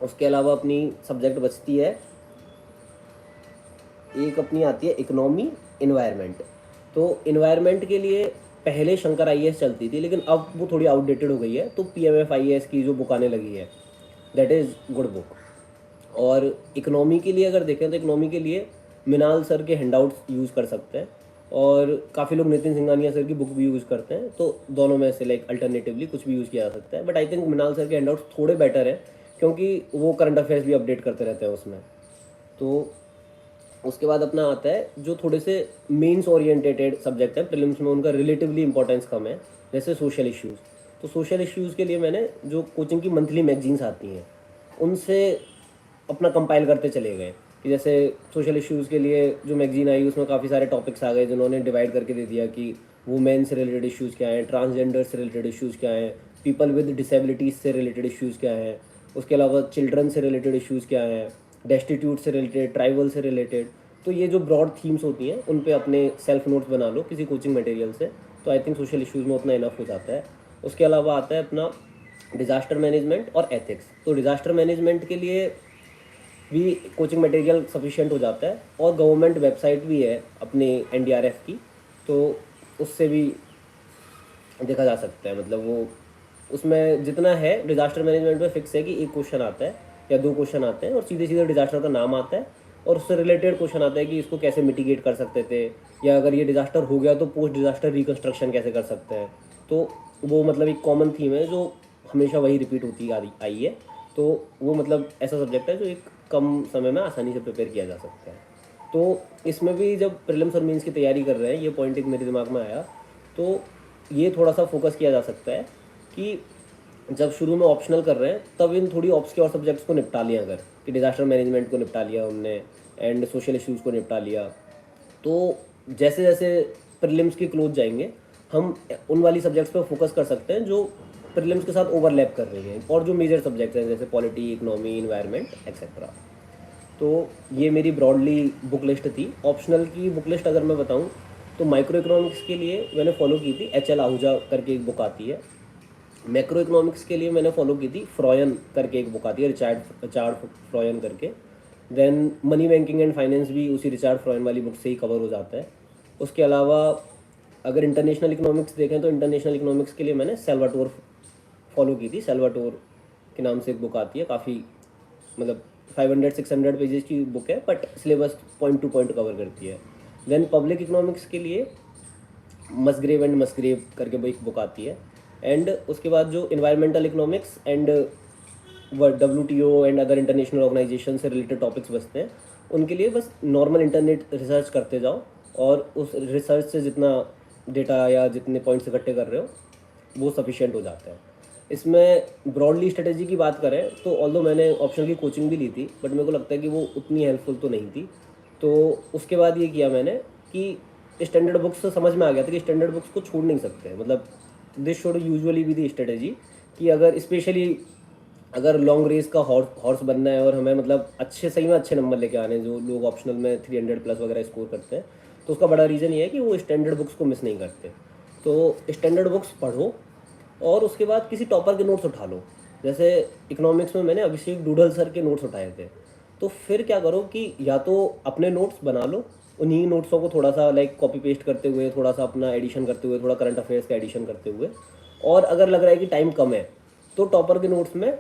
उसके अलावा अपनी सब्जेक्ट बचती है, एक अपनी आती है इकोनॉमी, इन्वायरमेंट। तो इन्वायरमेंट के लिए पहले शंकर IAS चलती थी, लेकिन अब वो थोड़ी आउटडेटेड हो गई है, तो PMF IAS की जो बुक आने लगी है, दैट इज़ गुड बुक। और इकोनॉमी के लिए अगर देखें तो इकोनॉमी के लिए मिनाल सर के हैंडआउट्स यूज़ कर सकते हैं, और काफ़ी लोग नितिन सिंघानिया सर की बुक भी यूज़ करते हैं, तो दोनों में से लाइक अल्टरनेटिवली कुछ भी यूज़ किया जा सकता है। But I think Minal sir के हैंडआउट्स थोड़े बेटर है, क्योंकि वो करंट अफेयर्स भी अपडेट करते रहते हैं उसमें। तो उसके बाद अपना आता है जो थोड़े से मेंस ओरिएंटेटेड सब्जेक्ट है, प्रीलिम्स में उनका रिलेटिवली इंपॉर्टेंस कम है, जैसे सोशल इश्यूज़। तो सोशल इश्यूज़ के लिए मैंने जो कोचिंग की मंथली मैगजीन्स आती हैं उनसे अपना कंपाइल करते चले गए, कि जैसे सोशल इश्यूज़ के लिए जो मैगजीन आई उसमें काफ़ी सारे टॉपिक्स आ गए जिन्होंने डिवाइड करके दे दिया कि वुमेन से रिलेटेड इश्यूज़ क्या हैं, ट्रांसजेंडर से रिलेटेड इश्यूज़ क्या हैं, पीपल विद डिसेबिलिटीज़ से रिलेटेड इश्यूज़ क्या हैं, उसके अलावा चिल्ड्रन से रिलेटेड इश्यूज़ क्या हैं, डेस्टिट्यूट से रिलेटेड, ट्राइबल से रिलेटेड। तो ये जो ब्रॉड थीम्स होती हैं उन पे अपने सेल्फ नोट्स बना लो किसी कोचिंग मटेरियल से, तो आई थिंक सोशल इश्यूज़ में उतना इनफ हो जाता है। उसके अलावा आता है अपना डिज़ास्टर मैनेजमेंट और एथिक्स। तो डिज़ास्टर मैनेजमेंट के लिए भी कोचिंग मटेरियल सफिशिएंट हो जाता है, और गवर्नमेंट वेबसाइट भी है अपने NDRF की, तो उससे भी देखा जा सकता है। मतलब वो उसमें जितना है डिज़ास्टर मैनेजमेंट में फिक्स है कि एक क्वेश्चन आता है या 2 क्वेश्चन आते हैं, और सीधे सीधे डिज़ास्टर का नाम आता है और उससे रिलेटेड क्वेश्चन आता है कि इसको कैसे मिटिगेट कर सकते थे, या अगर ये डिज़ास्टर हो गया तो पोस्ट डिज़ास्टर रिकन्स्ट्रक्शन कैसे कर सकते हैं। तो वो मतलब एक कॉमन थीम है जो हमेशा वही रिपीट होती आई है। तो वो मतलब ऐसा सब्जेक्ट है जो एक कम समय में आसानी से प्रिपेयर किया जा सकता है। तो इसमें भी जब प्रीलिम्स और मेंस की तैयारी कर रहे हैं, ये पॉइंट एक मेरे दिमाग में आया, तो ये थोड़ा सा फोकस किया जा सकता है कि जब शुरू में ऑप्शनल कर रहे हैं तब इन थोड़ी ऑप्स के और सब्जेक्ट्स को निपटा लिया, अगर कि डिज़ास्टर मैनेजमेंट को निपटा लिया उनने एंड सोशल इश्यूज़ को निपटा लिया, तो जैसे जैसे प्रीलिम्स के क्लोज जाएंगे हम उन वाली सब्जेक्ट्स पर फोकस कर सकते हैं जो प्रीलिम्स के साथ ओवरलैप कर रही हैं, और जो मेजर सब्जेक्ट्स हैं जैसे पॉलिटी, इकोनॉमी, इन्वायरमेंट एक्सेट्रा। तो ये मेरी ब्रॉडली बुक लिस्ट थी। ऑप्शनल की बुक लिस्ट अगर मैं बताऊं तो माइक्रो इकोनॉमिक्स के लिए मैंने फॉलो की थी HL आहूजा करके एक बुक आती है। मैक्रो इकोनॉमिक्स के लिए मैंने फॉलो की थी फ्रॉयन करके एक बुक आती है, रिचार्ड फ्रॉयन करके। Then money banking and finance भी उसी रिचार्ड फ्रॉयन वाली बुक से ही कवर हो जाता है। उसके अलावा अगर इंटरनेशनल इकोनॉमिक्स देखें तो इंटरनेशनल इकोनॉमिक्स के लिए मैंने सेल्वाटोर फॉलो की थी। सेल्वाटोर के नाम से एक बुक आती है, काफ़ी मतलब 500-600 पेजेस की बुक है, but syllabus point two point cover करती है। देन पब्लिक इकोनॉमिक्स के लिए मसग्रेव एंड मसग्रेव करके एक बुक आती है। एंड उसके बाद जो environmental economics and WTO and other international organisation से रिलेटेड टॉपिक्स बचते हैं, उनके लिए बस नॉर्मल इंटरनेट रिसर्च करते जाओ, और उस रिसर्च से जितना डेटा या जितने पॉइंट्स इकट्ठे कर रहे हो वो सफिशिएंट हो जाता है। इसमें ब्रॉडली स्ट्रेटेजी की बात करें तो ऑल्दो मैंने ऑप्शनल की कोचिंग भी ली थी, बट मेरे को लगता है कि वो उतनी हेल्पफुल तो नहीं थी। तो उसके बाद ये किया मैंने कि स्टैंडर्ड बुक्स से समझ में आ गया था कि स्टैंडर्ड बुक्स को छोड़ नहीं सकते, मतलब this should usually be the strategy, कि अगर स्पेशली अगर लॉन्ग रेस का हॉर्स बनना है और हमें मतलब अच्छे सही में अच्छे नंबर लेके आने हैं, जो लोग ऑप्शनल में 300+ वगैरह स्कोर करते हैं, तो उसका बड़ा रीज़न ये है कि वो स्टैंडर्ड बुक्स को मिस नहीं करते। तो स्टैंडर्ड बुक्स पढ़ो और उसके बाद किसी टॉपर के नोट्स उठा लो। जैसे इकोनॉमिक्स में मैंने अभिषेक डूडल सर के नोट्स उठाए थे, तो फिर क्या करो कि या तो अपने नोट्स बना लो, उन्हीं नोट्सों को थोड़ा सा लाइक कॉपी पेस्ट करते हुए, थोड़ा सा अपना एडिशन करते हुए, थोड़ा करंट अफेयर्स का एडिशन करते हुए, और अगर लग रहा है कि टाइम कम है तो टॉपर के नोट्स में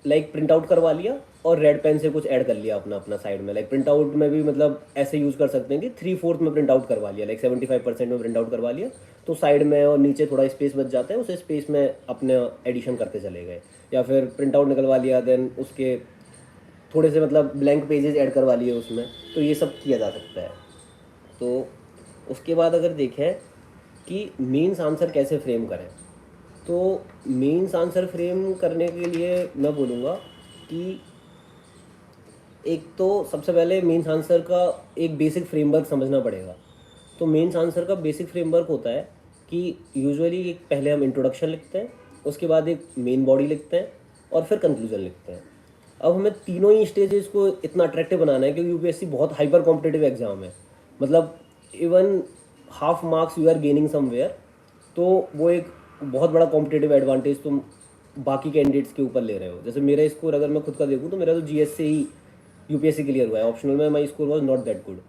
लाइक प्रिंट आउट करवा लिया और रेड पेन से कुछ ऐड कर लिया अपना अपना साइड में। लाइक प्रिंट आउट में भी मतलब ऐसे यूज़ कर सकते हैं कि 3/4 में प्रिंट आउट करवा लिया, लाइक 75% में प्रिंट आउट करवा लिया, तो साइड में और नीचे थोड़ा स्पेस बच जाता है, उस स्पेस में अपने एडिशन करते चले गए। या फिर प्रिंट आउट निकलवा लिया, देन उसके थोड़े से मतलब ब्लैंक पेजेस ऐड करवा लिए उसमें, तो ये सब किया जा सकता है। तो उसके बाद अगर देखें कि मीन्स आंसर कैसे फ्रेम करें, तो मीन्स आंसर फ्रेम करने के लिए मैं बोलूँगा कि एक तो सबसे पहले मीन्स आंसर का एक बेसिक फ्रेमवर्क समझना पड़ेगा। तो मीन्स आंसर का बेसिक फ्रेमवर्क होता है कि यूजुअली पहले हम इंट्रोडक्शन लिखते हैं, उसके बाद एक मेन बॉडी लिखते हैं और फिर कंक्लूजन लिखते हैं। अब हमें तीनों ही स्टेजेस को इतना अट्रैक्टिव बनाना है क्योंकि यूपीएससी बहुत हाइपर कॉम्पिटिटिव एग्जाम है, मतलब even half marks you are gaining somewhere, तो वो एक बहुत बड़ा कॉम्पिटिटिव एडवांटेज तुम बाकी कैंडिडेट्स के ऊपर ले रहे हो। जैसे मेरा स्कोर अगर मैं खुद का देखूँ तो मेरा तो जीएस से ही यूपीएससी क्लियर हुआ है, ऑप्शनल में माई score was not that good.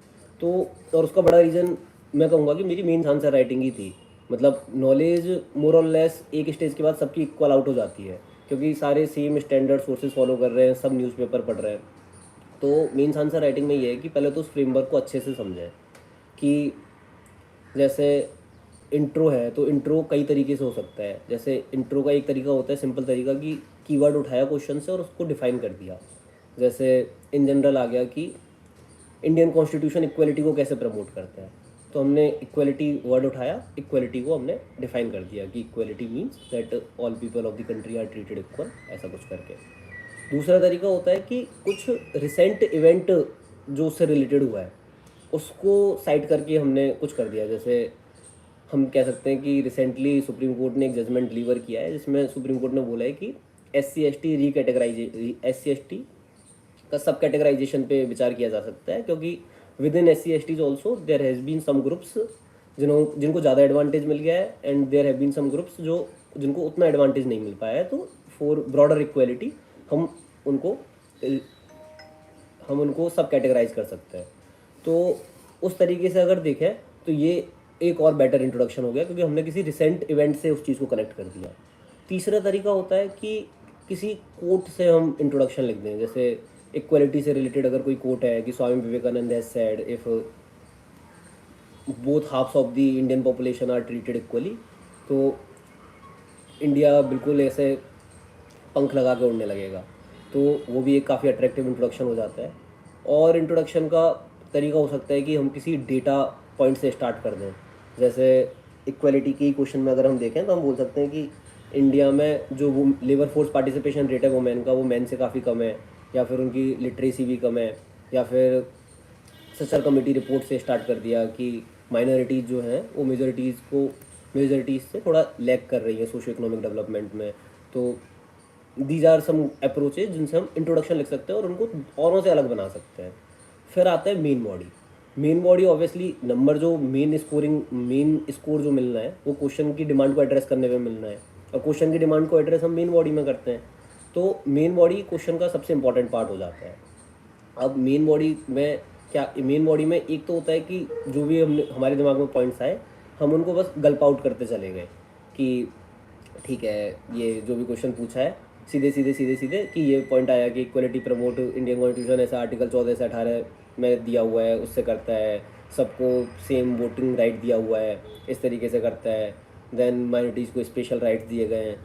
तो और उसका बड़ा रीज़न मैं कहूँगा कि मेरी मेन आंसर राइटिंग ही थी। मतलब नॉलेज मोर और लेस एक स्टेज के बाद सबकी इक्वल आउट हो जाती है क्योंकि सारे सेम स्टैंडर्ड सोर्सेज फॉलो कर रहे हैं, सब न्यूज़पेपर पढ़ रहे हैं। तो मेन आंसर राइटिंग में ये है कि पहले तो उस फ्रेमवर्क को अच्छे से समझें कि जैसे इंट्रो है तो इंट्रो कई तरीके से हो सकता है। जैसे इंट्रो का एक तरीका होता है सिंपल तरीका कि कीवर्ड उठाया क्वेश्चन से और उसको डिफाइन कर दिया। जैसे इन जनरल आ गया कि इंडियन कॉन्स्टिट्यूशन इक्वलिटी को कैसे प्रमोट करता है, तो हमने इक्वलिटी वर्ड उठाया, इक्वलिटी को हमने डिफाइन कर दिया कि equality means that all people of the country are treated equal, ऐसा कुछ करके। दूसरा तरीका होता है कि कुछ रिसेंट इवेंट जो उससे रिलेटेड हुआ है उसको साइट करके हमने कुछ कर दिया। जैसे हम कह सकते हैं कि रिसेंटली सुप्रीम कोर्ट ने एक जजमेंट डिलीवर किया है जिसमें सुप्रीम कोर्ट ने बोला है कि SC/ST SC/ST का सब कैटेगराइजेशन पे विचार किया जा सकता है क्योंकि within SC/STs also there has been some groups जिनको ज़्यादा एडवांटेज मिल गया है and there have been some groups जिनको उतना एडवांटेज नहीं मिल पाया है। तो फॉर ब्रॉडर इक्वलिटी हम उनको सब कैटेगराइज कर सकते हैं। तो उस तरीके से अगर देखें तो ये एक और बेटर इंट्रोडक्शन हो गया क्योंकि हमने किसी रिसेंट इवेंट से उस चीज़ को कनेक्ट कर दिया। तीसरा तरीका होता है कि किसी कोट से हम इंट्रोडक्शन लिख दें। जैसे इक्वलिटी से रिलेटेड अगर कोई कोट है कि Swami Vivekananda has said if both halves of the Indian population are treated equally, तो इंडिया बिल्कुल ऐसे पंख लगा के उड़ने लगेगा। तो वो भी एक काफ़ी अट्रैक्टिव इंट्रोडक्शन हो जाता है। और इंट्रोडक्शन का तरीका हो सकता है कि हम किसी डेटा पॉइंट से स्टार्ट कर दें। जैसे इक्वलिटी की क्वेश्चन में अगर हम देखें तो हम बोल सकते हैं कि इंडिया में जो वो लेबर फोर्स पार्टिसिपेशन रेट है वुमेन का, वो मेन से काफ़ी कम है, या फिर उनकी लिटरेसी भी कम है, या फिर सचर कमेटी रिपोर्ट से स्टार्ट कर दिया कि माइनॉरिटीज़ जो हैं वो मेजॉरिटीज़ से थोड़ा लैग कर रही है सोशो इकोनॉमिक डेवलपमेंट में। तो दीज आर सम अप्रोचेज जिनसे हम इंट्रोडक्शन लिख सकते हैं और उनको औरों से अलग बना सकते हैं। फिर आता है main body. Main body obviously number जो मेन स्कोर जो मिलना है वो क्वेश्चन की डिमांड को एड्रेस करने में मिलना है, और क्वेश्चन की डिमांड को एड्रेस हम मेन बॉडी में करते हैं। तो मेन बॉडी क्वेश्चन का सबसे इंपॉर्टेंट पार्ट हो जाता है। अब मेन बॉडी में एक तो होता है कि जो भी हमारे दिमाग में पॉइंट्स आए हम उनको बस गल्प आउट करते चले गए कि ठीक है ये जो भी क्वेश्चन पूछा है सीधे कि ये पॉइंट आया कि इक्वलिटी प्रमोट इंडियन कॉन्स्टिट्यूशन ऐसा आर्टिकल 14 से 18 में दिया हुआ है उससे करता है, सबको सेम वोटिंग राइट दिया हुआ है इस तरीके से करता है, देन माइनॉरिटीज़ को स्पेशल राइट्स दिए गए हैं।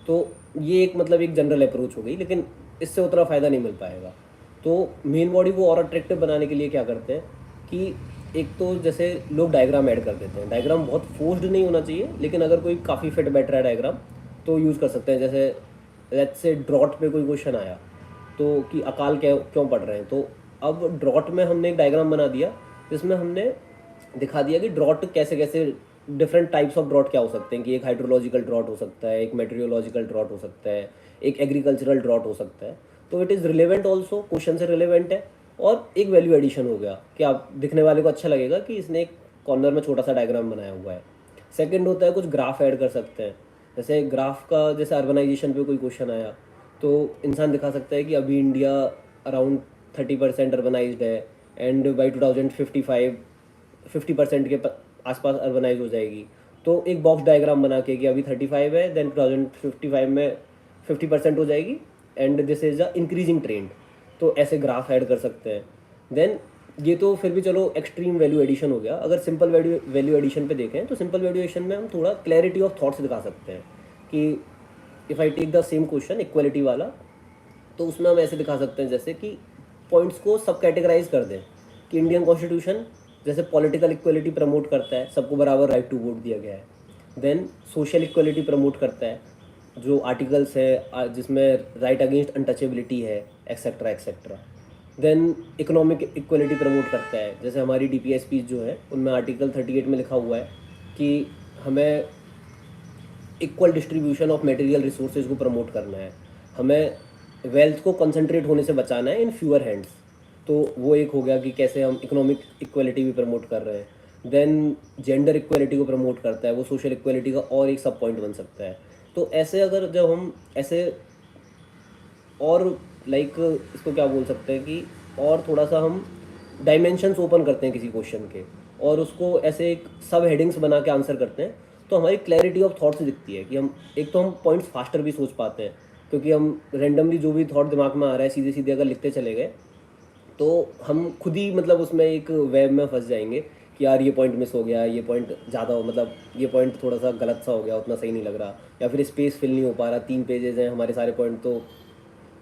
तो ये एक मतलब एक जनरल अप्रोच हो गई, लेकिन इससे उतना फ़ायदा नहीं मिल पाएगा। तो मेन बॉडी को और अट्रैक्टिव बनाने के लिए क्या करते हैं कि एक तो जैसे लोग डायग्राम ऐड कर देते हैं। डायग्राम बहुत फोर्स्ड नहीं होना चाहिए, लेकिन अगर कोई काफ़ी फिट बैठ रहा है डायग्राम तो यूज़ कर सकते हैं। जैसे लेट्स से ड्रॉट पे कोई क्वेश्चन आया तो कि अकाल क्यों पड़ रहे हैं, तो अब ड्रॉट में हमने एक डायग्राम बना दिया जिसमें हमने दिखा दिया कि ड्रॉट कैसे कैसे डिफरेंट टाइप्स ऑफ ड्रॉट क्या हो सकते हैं, कि एक हाइड्रोलॉजिकल ड्रॉट हो सकता है, एक मेटेरियोलॉजिकल ड्रॉट हो सकता है, एक एग्रीकल्चरल ड्रॉट हो सकता है। तो it is relevant also, question से रिलेवेंट है, और एक वैल्यू एडिशन हो गया कि आप दिखने वाले को अच्छा लगेगा कि इसने एक कॉर्नर में छोटा सा डायग्राम बनाया हुआ है। सेकंड होता है कुछ ग्राफ ऐड कर सकते हैं। जैसे ग्राफ का जैसे अर्बनाइजेशन पे कोई क्वेश्चन आया तो इंसान दिखा सकता है कि अभी इंडिया अराउंड 30% अर्बनाइज्ड है एंड बाई 2055 50% के आसपास अर्बनाइज हो जाएगी। तो एक बॉक्स डायग्राम बना के कि अभी 35 है, देन 2055 में 50% हो जाएगी and this is a increasing trend, तो ऐसे ग्राफ ऐड कर सकते हैं। देन ये तो फिर भी चलो एक्सट्रीम वैल्यू एडिशन हो गया। अगर सिंपल वैल्यू एडिशन पे देखें तो सिंपल वैल्यू एडिशन में हम थोड़ा क्लैरिटी ऑफ थॉट्स दिखा सकते हैं कि if I take the same question equality वाला, तो उसमें हम ऐसे दिखा सकते हैं जैसे कि पॉइंट्स को सब कैटेगराइज कर दें कि इंडियन कॉन्स्टिट्यूशन जैसे पॉलिटिकल इक्वलिटी प्रमोट करता है, सबको बराबर राइट टू वोट दिया गया है। देन सोशल इक्वलिटी प्रमोट करता है, जो आर्टिकल्स है जिसमें राइट अगेंस्ट अनटचेबिलिटी है, etcetera etcetera. Then economic equality promote करता है, जैसे हमारी DPSP जो है उनमें आर्टिकल 38 में लिखा हुआ है कि हमें equal distribution of material resources को प्रमोट करना है, हमें वेल्थ को कंसंट्रेट होने से बचाना है इन फ्यूअर हैंड्स। तो वो एक हो गया कि कैसे हम इकोनॉमिक इक्वलिटी भी प्रमोट कर रहे हैं। देन जेंडर इक्वलिटी को प्रमोट करता है, वो सोशल इक्वलिटी का और एक सब पॉइंट बन सकता है। तो ऐसे अगर जब हम ऐसे और लाइक इसको क्या बोल सकते हैं कि और थोड़ा सा हम डायमेंशंस ओपन करते हैं किसी क्वेश्चन के और उसको ऐसे एक सब हेडिंग्स बना के आंसर करते हैं, तो हमारी क्लैरिटी ऑफ थॉट्स दिखती है कि हम एक तो हम पॉइंट्स फास्टर भी सोच पाते हैं, क्योंकि हम रेंडमली जो भी थॉट दिमाग में आ रहा है सीधे सीधे अगर लिखते चले गए तो हम खुद ही मतलब उसमें एक वेब में फंस जाएंगे कि यार ये पॉइंट मिस हो गया, ये पॉइंट ज़्यादा मतलब ये पॉइंट थोड़ा सा गलत सा हो गया, उतना सही नहीं लग रहा, या फिर स्पेस फिल नहीं हो पा रहा, 3 पेजेस हैं हमारे सारे पॉइंट तो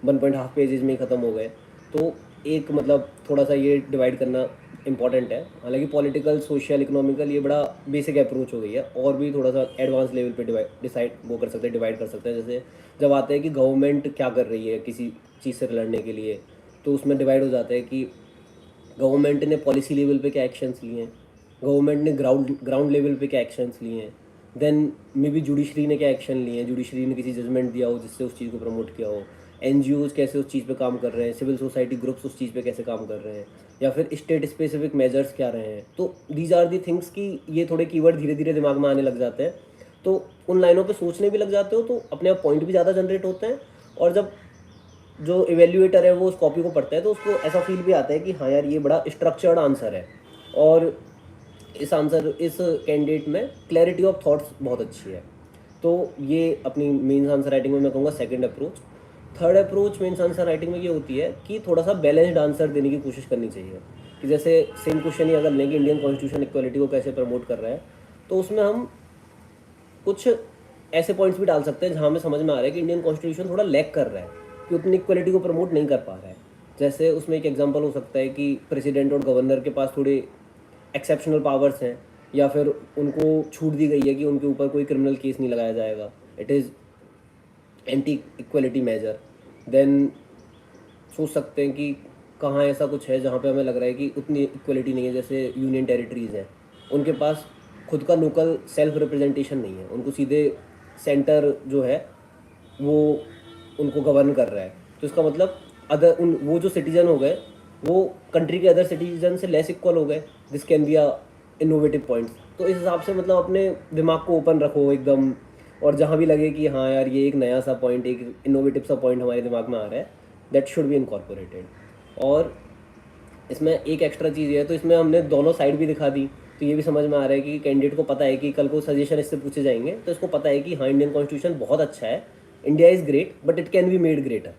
1.5 पेजेस में ही ख़त्म हो गए। तो एक मतलब थोड़ा सा ये डिवाइड करना इंपॉर्टेंट है। हालांकि पॉलिटिकल सोशल इकोनॉमिकल ये बड़ा बेसिक अप्रोच हो गई है, और भी थोड़ा सा एडवांस लेवल पे डिसाइड वो कर सकते हैं, डिवाइड कर सकते हैं। जैसे जब आते हैं कि गवर्नमेंट क्या कर रही है किसी चीज़ से लड़ने के लिए, तो उसमें डिवाइड हो जाता है कि गवर्नमेंट ने पॉलिसी लेवल पे क्या एक्शंस लिए हैं, गवर्नमेंट ने ग्राउंड लेवल पे क्या एक्शंस लिए हैं, देन मे बी जुडिशरी ने क्या एक्शन लिए हैं, जुडिशरी ने किसी जजमेंट दिया हो जिससे उस चीज़ को प्रमोट किया हो, NGOs कैसे उस चीज़ पे काम कर रहे हैं, सिविल सोसाइटी ग्रुप्स उस चीज़ पे कैसे काम कर रहे हैं, या फिर स्टेट स्पेसिफिक मेजर्स क्या रहे हैं। तो दीज आर दी थिंग्स कि ये थोड़े कीवर्ड धीरे धीरे दिमाग में आने लग जाते हैं, तो उन लाइनों पे सोचने भी लग जाते हो, तो अपने आप पॉइंट भी ज़्यादा जनरेट होते हैं। और जब जो इवेल्युएटर है वो उस कॉपी को पढ़ता है तो उसको ऐसा फील भी आता है कि हाँ यार ये बड़ा स्ट्रक्चर्ड आंसर है, और इस कैंडिडेट में क्लैरिटी ऑफ थॉट्स बहुत अच्छी है। तो ये अपनी मेंस आंसर राइटिंग में मैं कहूँगा second approach. Third approach mains answer writing में ये होती है कि थोड़ा सा बैलेंस्ड आंसर देने की कोशिश करनी चाहिए। कि जैसे सेम क्वेश्चन ही अगर लेंगे इंडियन कॉन्स्टिट्यूशन इक्वलिटी को कैसे प्रमोट कर रहा है, तो उसमें हम कुछ ऐसे पॉइंट्स भी डाल सकते हैं जहाँ हमें समझ में आ रहा है कि इंडियन कॉन्स्टिट्यूशन थोड़ा लैग कर रहा है, कि उतनी इक्वलिटी को प्रमोट नहीं कर पा रहा है। जैसे उसमें एक एग्जांपल हो सकता है कि प्रेसिडेंट और गवर्नर के पास थोड़े एक्सेप्शनल पावर्स हैं, या फिर उनको छूट दी गई है कि उनके ऊपर कोई क्रिमिनल केस नहीं लगाया जाएगा, it is anti equality measure. Then सोच सकते हैं कि कहाँ ऐसा कुछ है जहाँ पे हमें लग रहा है कि उतनी इक्वलिटी नहीं है, जैसे यूनियन टेरिटरीज़ हैं, उनके पास खुद का लोकल सेल्फ रिप्रेजेंटेशन नहीं है, उनको सीधे सेंटर जो है वो उनको गवर्न कर रहा है। तो इसका मतलब वो जो सिटीजन हो गए वो कंट्री के अदर सिटीजन से लेस इक्वल हो गए, this can be a innovative points. तो इस हिसाब से मतलब अपने दिमाग को ओपन रखो एकदम, और जहाँ भी लगे कि हाँ यार ये एक नया सा पॉइंट, एक इनोवेटिव सा पॉइंट हमारे दिमाग में आ रहा है, दैट शुड बी इनकॉर्पोरेटेड। और इसमें एक एक्स्ट्रा चीज़ ये है, तो इसमें हमने दोनों साइड भी दिखा दी, तो ये भी समझ में आ रहा है कि कैंडिडेट को पता है कि कल को सजेशन इससे पूछे जाएंगे, तो इसको पता है कि हाँ इंडियन कॉन्स्टिट्यूशन बहुत अच्छा है, India is great but it can be made greater,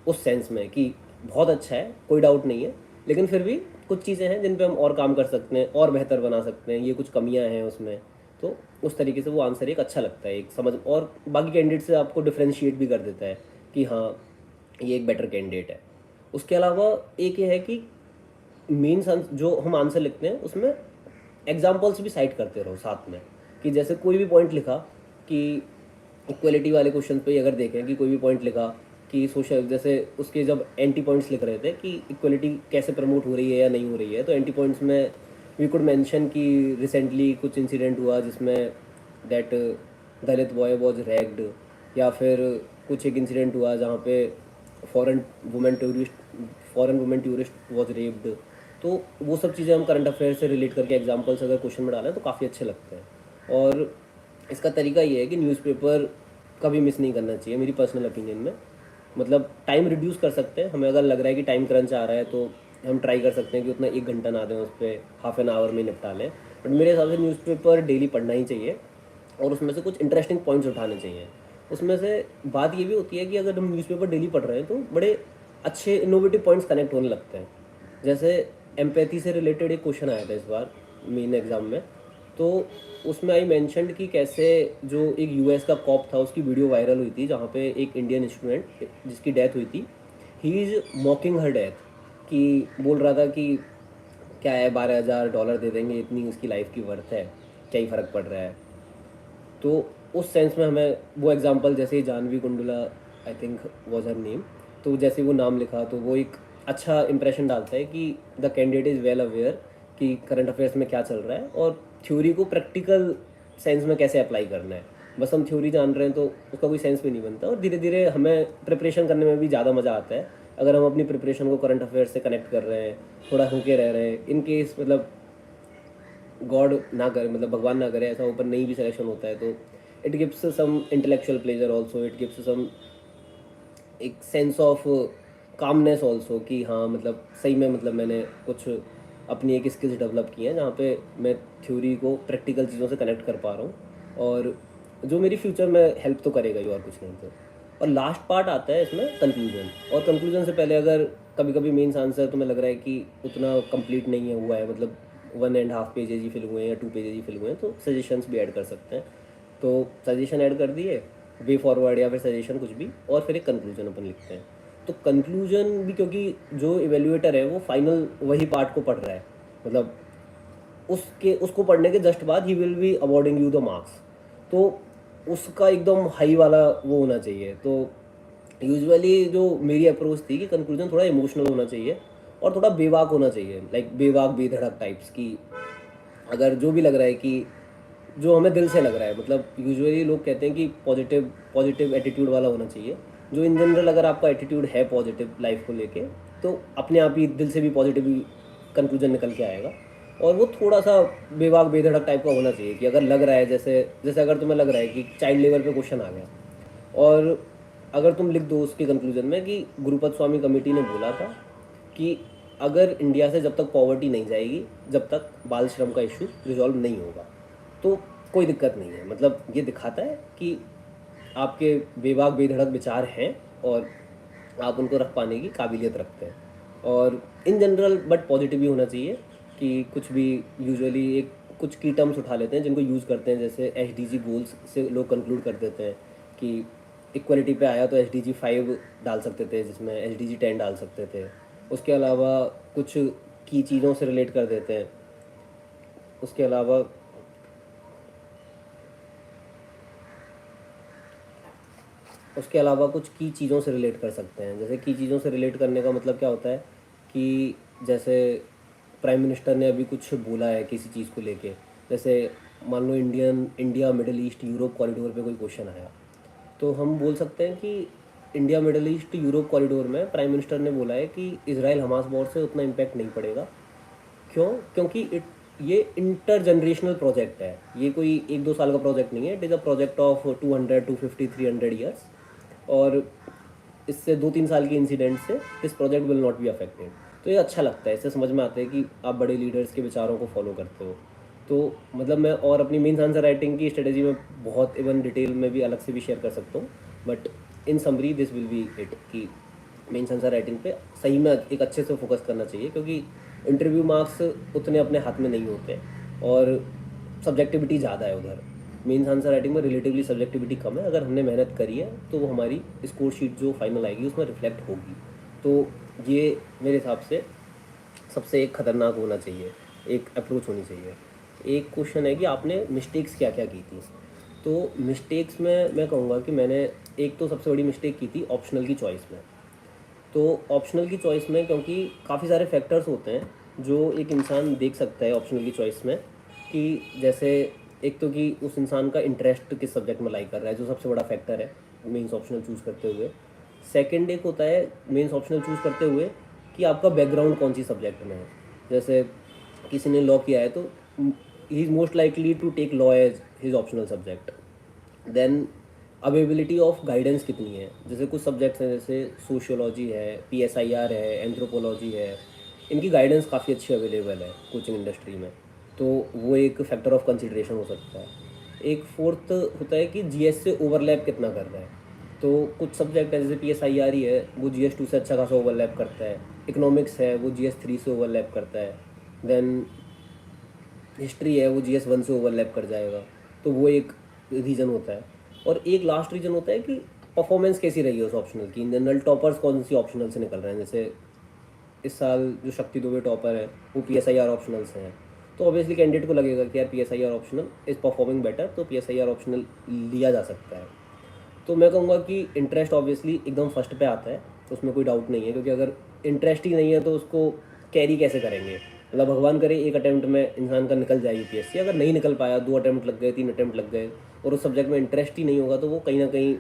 उस सेंस में कि बहुत अच्छा है, कोई डाउट नहीं है, लेकिन फिर भी कुछ चीज़ें हैं जिन पे हम और काम कर सकते हैं, और बेहतर बना सकते हैं, ये कुछ कमियां हैं उसमें। तो उस तरीके से वो आंसर एक अच्छा लगता है, एक समझ, और बाकी कैंडिडेट से आपको डिफ्रेंशिएट भी कर देता है कि हाँ ये एक बेटर कैंडिडेट है। उसके अलावा एक ये है कि मेन जो हम आंसर लिखते हैं उसमें एग्जाम्पल्स भी साइट करते रहो साथ में, कि जैसे कोई भी पॉइंट लिखा कि इक्वलिटी वाले क्वेश्चन पे अगर देखें कि कोई भी पॉइंट लिखा कि सोशल, जैसे उसके जब एंटी पॉइंट्स लिख रहे थे कि इक्वलिटी कैसे प्रमोट हो रही है या नहीं हो रही है, तो एंटी पॉइंट्स में वी कुड मेंशन कि रिसेंटली कुछ इंसिडेंट हुआ जिसमें that Dalit boy was ragged, या फिर कुछ एक इंसिडेंट हुआ जहाँ पे foreign women tourist was raped. तो वो सब चीज़ें हम करंट अफेयर से रिलेट करके एग्जाम्पल्स अगर क्वेश्चन में डालें तो काफ़ी अच्छे लगते हैं। और इसका तरीका ये है कि न्यूज़पेपर कभी मिस नहीं करना चाहिए मेरी पर्सनल ओपिनियन में। मतलब टाइम रिड्यूस कर सकते हैं, हमें अगर लग रहा है कि टाइम क्रंच आ रहा है तो हम ट्राई कर सकते हैं कि उतना 1 घंटा ना दें, उस पर हाफ एन आवर में निपटा लें। बट मेरे हिसाब से न्यूज़पेपर डेली पढ़ना ही चाहिए, और उसमें से कुछ इंटरेस्टिंग पॉइंट्स उठाने चाहिए। उसमें से बात ये भी होती है कि अगर हम न्यूज़पेपर डेली पढ़ रहे हैं तो बड़े अच्छे इनोवेटिव पॉइंट्स कनेक्ट होने लगते हैं। जैसे एम्पैथी से रिलेटेड एक क्वेश्चन आया था इस बार मेन एग्ज़ाम में, तो उसमें आई मेंशन्ड कि कैसे जो एक यूएस का कॉप था उसकी वीडियो वायरल हुई थी जहाँ पे एक इंडियन स्टूडेंट जिसकी डेथ हुई थी, ही इज़ मॉकिंग हर डेथ, कि बोल रहा था कि क्या है, $12,000 दे देंगे, इतनी उसकी लाइफ की वर्थ है, क्या ही फ़र्क पड़ रहा है। तो उस सेंस में हमें वो एग्जांपल, जैसे Jahnavi Kundla I think was her name, तो जैसे वो नाम लिखा तो वो एक अच्छा इंप्रेशन डालता है कि the candidate is well aware कि करंट अफेयर्स में क्या चल रहा है और थ्योरी को प्रैक्टिकल सेंस में कैसे अप्लाई करना है। बस हम थ्योरी जान रहे हैं तो उसका कोई सेंस भी नहीं बनता, और धीरे धीरे हमें प्रिपरेशन करने में भी ज़्यादा मज़ा आता है अगर हम अपनी प्रिपरेशन को करंट अफेयर्स से कनेक्ट कर रहे हैं, थोड़ा होके रह रहे हैं। इन केस मतलब गॉड ना करे, मतलब भगवान ना करे ऐसा ऊपर नहीं भी सिलेक्शन होता है, तो it gives some intellectual pleasure also, it gives some एक सेंस ऑफ कामनेस ऑल्सो कि हाँ मतलब सही में मतलब मैंने कुछ अपनी एक स्किल्स डेवलप की हैं जहाँ पे मैं थ्योरी को प्रैक्टिकल चीज़ों से कनेक्ट कर पा रहा हूँ, और जो मेरी फ्यूचर में हेल्प तो करेगा ही और कुछ नहीं तो। और लास्ट पार्ट आता है इसमें कंक्लूजन, और कंक्लूजन से पहले अगर कभी कभी मेंस आंसर तुम्हें लग रहा है कि उतना कंप्लीट नहीं है हुआ है, मतलब 1.5 पेजेज ही फिल हुए हैं या 2 पेजेज ही फिल हुए हैं, तो सजेशंस भी ऐड कर सकते हैं। तो सजेशन ऐड कर दिए, वे फॉरवर्ड या फिर सजेशन कुछ भी, और फिर एक कंक्लूजन अपन लिखते हैं। तो कंक्लूजन भी, क्योंकि जो इवेल्युएटर है वो फाइनल वही पार्ट को पढ़ रहा है, मतलब उसके उसको पढ़ने के जस्ट बाद he will be awarding you the marks, तो उसका एकदम हाई वाला वो होना चाहिए। तो यूजुअली जो मेरी अप्रोच थी कि कंक्लूजन थोड़ा इमोशनल होना चाहिए और थोड़ा बेबाक होना चाहिए, लाइक बेबाक बेधड़क टाइप्स की। अगर जो भी लग रहा है कि जो हमें दिल से लग रहा है, मतलब यूजुअली लोग कहते हैं कि पॉजिटिव पॉजिटिव एटीट्यूड वाला होना चाहिए, जो इन जनरल अगर आपका एटीट्यूड है पॉजिटिव लाइफ को लेके, तो अपने आप ही दिल से भी पॉजिटिव कंक्लूजन निकल के आएगा। और वो थोड़ा सा बेबाक बेधड़क टाइप का होना चाहिए कि अगर लग रहा है, जैसे जैसे अगर तुम्हें लग रहा है कि चाइल्ड लेबर पे क्वेश्चन आ गया, और अगर तुम लिख दो उसके कंक्लूजन में कि गुरुपद स्वामी कमेटी ने बोला था कि अगर इंडिया से जब तक पॉवर्टी नहीं जाएगी, जब तक बाल श्रम का इशू रिजॉल्व नहीं होगा, तो कोई दिक्कत नहीं है। मतलब ये दिखाता है कि आपके बेबाक बेधड़क विचार हैं और आप उनको रख पाने की काबिलियत रखते हैं। और इन जनरल बट पॉजिटिव ही होना चाहिए कि कुछ भी, यूजुअली एक कुछ की टर्म्स उठा लेते हैं जिनको यूज़ करते हैं, जैसे एचडीजी गोल्स से लोग कंक्लूड कर देते हैं कि इक्वलिटी पे आया तो एचडीजी 5 डाल सकते थे, जिसमें एचडीजी 10 डाल सकते थे। उसके अलावा कुछ की चीज़ों से रिलेट कर देते हैं। उसके अलावा उसके अलावा कुछ की चीज़ों से रिलेट कर सकते हैं। जैसे की चीज़ों से रिलेट करने का मतलब क्या होता है कि जैसे प्राइम मिनिस्टर ने अभी कुछ बोला है किसी चीज़ को लेके, जैसे मान लो India Middle East Europe corridor पे कोई क्वेश्चन आया, तो हम बोल सकते हैं कि India Middle East Europe corridor में प्राइम मिनिस्टर ने बोला है कि इसराइल हमास वॉर से उतना इम्पैक्ट नहीं पड़ेगा। क्यों? क्योंकि ये इंटर जनरेशनल प्रोजेक्ट है, ये कोई 1-2 साल का प्रोजेक्ट नहीं है, it is a project of 200, 250, 300 years. और इससे 2-3 साल के इंसिडेंट से this project will not be affected. तो ये अच्छा लगता है, इससे समझ में आता है कि आप बड़े लीडर्स के विचारों को फॉलो करते हो। तो मतलब मैं और अपनी मेंस आंसर राइटिंग की स्ट्रेटेजी में बहुत इवन डिटेल में भी अलग से भी शेयर कर सकता हूँ, but in summary this will be it कि मेंस आंसर राइटिंग पे सही में एक अच्छे से फोकस करना चाहिए, क्योंकि इंटरव्यू मार्क्स उतने अपने हाथ में नहीं होते और सब्जेक्टिविटी ज़्यादा है उधर। मेंस आंसर राइटिंग में रिलेटिवली सब्जेक्टिविटी कम है, अगर हमने मेहनत करी है तो वो हमारी स्कोर शीट जो फाइनल आएगी उसमें रिफ्लेक्ट होगी। तो ये मेरे हिसाब से सबसे एक खतरनाक होना चाहिए, एक अप्रोच होनी चाहिए। एक क्वेश्चन है कि आपने मिस्टेक्स क्या क्या की थी। तो मिस्टेक्स में मैं कहूँगा कि मैंने एक तो सबसे बड़ी मिस्टेक की थी ऑप्शनल की चॉइस में। तो ऑप्शनल की चॉइस में, क्योंकि काफ़ी सारे फैक्टर्स होते हैं जो एक इंसान देख सकता है ऑप्शनल की चॉइस में, कि जैसे एक तो कि उस इंसान का इंटरेस्ट किस सब्जेक्ट में लाई कर रहा है, जो सबसे बड़ा फैक्टर है मेंस ऑप्शनल चूज़ करते हुए। सेकंड एक होता है मेंस ऑप्शनल चूज़ करते हुए कि आपका बैकग्राउंड कौन सी सब्जेक्ट में है। जैसे किसी ने लॉ किया है तो he is most likely to take law as his optional subject. Then availability of guidance कितनी है, जैसे कुछ सब्जेक्ट्स हैं जैसे सोशियोलॉजी है, पीएसआईआर है, एंथ्रोपोलॉजी है, इनकी गाइडेंस काफ़ी अच्छी अवेलेबल है कोचिंग इंडस्ट्री में, तो वो एक फैक्टर ऑफ कंसिडरेशन हो सकता है। एक फोर्थ होता है कि जीएस से ओवरलैप कितना कर रहा है। तो कुछ सब्जेक्ट है जैसे पीएसआईआर ही है, वो जीएस 2 से अच्छा खासा ओवरलैप करता है। इकोनॉमिक्स है वो जीएस 3 से ओवरलैप करता है। देन हिस्ट्री है वो जीएस 1 से ओवरलैप कर जाएगा। तो वो एक रीज़न होता है। और एक लास्ट रीज़न होता है कि परफॉर्मेंस कैसी रही है उस ऑप्शनल की। इन जनरल टॉपर्स कौन सी ऑप्शनल से निकल रहे हैं, जैसे इस साल जो शक्ति दुबे टॉपर है वो पीएसआईआर ऑप्शनल से हैं। तो ऑब्वियसली कैंडिडेट को लगेगा कि यार PSIR optional is performing better, तो पीएसआईआर ऑप्शनल लिया जा सकता है। तो मैं कहूँगा कि इंटरेस्ट ऑब्वियसली एकदम फर्स्ट पे आता है, तो उसमें कोई डाउट नहीं है, क्योंकि अगर इंटरेस्ट ही नहीं है तो उसको कैरी कैसे करेंगे। मतलब भगवान करे एक अटैम्प्ट में इंसान का निकल जाए यूपीएससी, अगर नहीं निकल पाया, 2 अटैम्प्ट लग गए, 3 अटैम्प्ट लग गए और उस सब्जेक्ट में इंटरेस्ट ही नहीं होगा, तो वो कहीं ना कहीं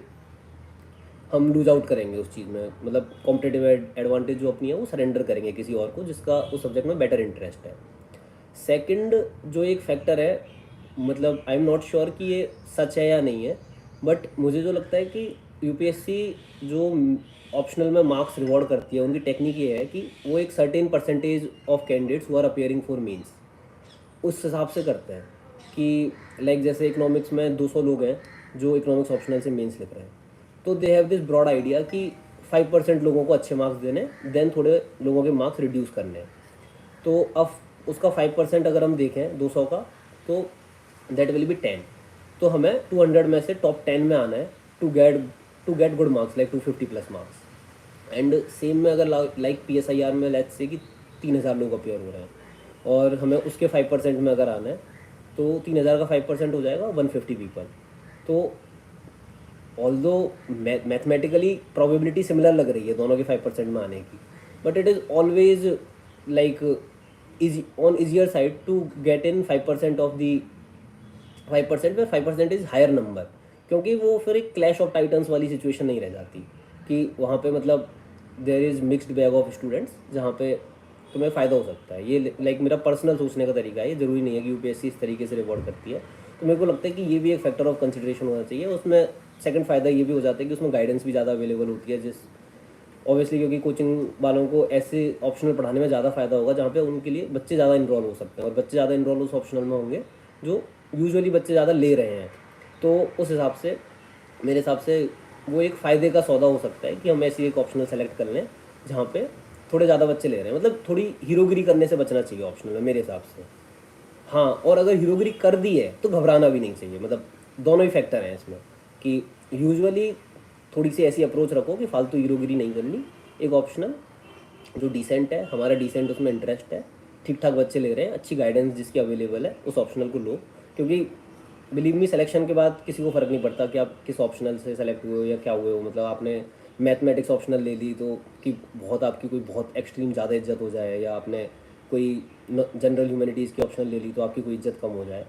हम लूज आउट करेंगे उस चीज़ में। मतलब कॉम्पिटेटिव एडवांटेज जो अपनी है वो सरेंडर करेंगे किसी और को जिसका उस सब्जेक्ट में बेटर इंटरेस्ट है। सेकंड जो एक फैक्टर है, मतलब आई एम नॉट श्योर कि ये सच है या नहीं है, बट मुझे जो लगता है कि यूपीएससी जो ऑप्शनल में मार्क्स रिवॉर्ड करती है, उनकी टेक्निक ये है कि वो एक certain percentage of candidates who are appearing for means उस हिसाब से करते हैं कि लाइक जैसे इकोनॉमिक्स में 200 लोग हैं जो इकोनॉमिक्स ऑप्शनल से मेंस लिख रहे हैं, तो they have this broad idea कि 5% लोगों को अच्छे मार्क्स देने, देन थोड़े लोगों के मार्क्स रिड्यूस करने हैं। तो अब उसका 5% अगर हम देखें 200 का, तो दैट विल बी 10। तो हमें 200 में से टॉप 10 में आना है to get good marks like 250 plus marks. And same में अगर लाइक पीएसआईआर में लेट्स से कि 3000 लोग अपियर हो रहे हैं और हमें उसके 5% में अगर आना है, तो 3000 का 5% हो जाएगा 150 पीपल। तो ऑल्दो मैथमेटिकली प्रोबेबिलिटी सिमिलर लग रही है दोनों के 5% में आने की, but it is always like is on easier side to get in 5% of the 5%, में 5% इज़ हायर नंबर, क्योंकि वो फिर एक क्लैश ऑफ टाइटन्स वाली सिचुएशन नहीं रह जाती कि वहाँ पे मतलब there is mixed bag of students जहाँ पे तुम्हें फ़ायदा हो सकता है। ये लाइक मेरा पर्सनल सोचने का तरीका है, ये ज़रूरी नहीं है कि यूपीएससी इस तरीके से रिवॉर्ड करती है। तो मेरे को लगता है कि ये भी एक फैक्टर ऑफ कंसिडरेशन होना चाहिए उसमें। सेकंड फ़ायदा ये भी हो जाता है कि उसमें गाइडेंस भी ज़्यादा अवेलेबल होती है, जिस ऑब्वियसली क्योंकि कोचिंग वालों को ऐसे ऑप्शनल पढ़ाने में ज़्यादा फ़ायदा होगा जहाँ पे उनके लिए बच्चे ज़्यादा इनरोल हो सकते हैं, और बच्चे ज़्यादा इनरोल उस ऑप्शनल में होंगे जो यूजुअली बच्चे ज़्यादा ले रहे हैं। तो उस हिसाब से मेरे हिसाब से वो एक फ़ायदे का सौदा हो सकता है कि हम ऐसी एक ऑप्शनल सेलेक्ट कर लें जहाँ पे थोड़े ज़्यादा बच्चे ले रहे हैं। मतलब थोड़ी हीरोगिरी करने से बचना चाहिए ऑप्शनल में मेरे हिसाब से। हाँ, और अगर हीरोगिरी कर दी है तो घबराना भी नहीं चाहिए। मतलब दोनों ही फैक्टर हैं इसमें कि यूजुअली थोड़ी सी ऐसी अप्रोच रखो कि फालतू हीरोगिरी नहीं करनी। एक ऑप्शनल जो डिसेंट है, हमारा डिसेंट उसमें इंटरेस्ट है, ठीक ठाक बच्चे ले रहे हैं, अच्छी गाइडेंस जिसकी अवेलेबल है, उस ऑप्शनल को लो। क्योंकि बिलीव मी, सिलेक्शन के बाद किसी को फ़र्क नहीं पड़ता कि आप किस ऑप्शनल से सेलेक्ट हुए हो या क्या हुए हो। मतलब आपने मैथमेटिक्स ऑप्शनल ले ली तो कि बहुत आपकी कोई बहुत एक्सट्रीम ज़्यादा इज्जत हो जाए, या आपने कोई जनरल ह्यूमैनिटीज़ की ऑप्शनल ले ली तो आपकी कोई इज्जत कम हो जाए।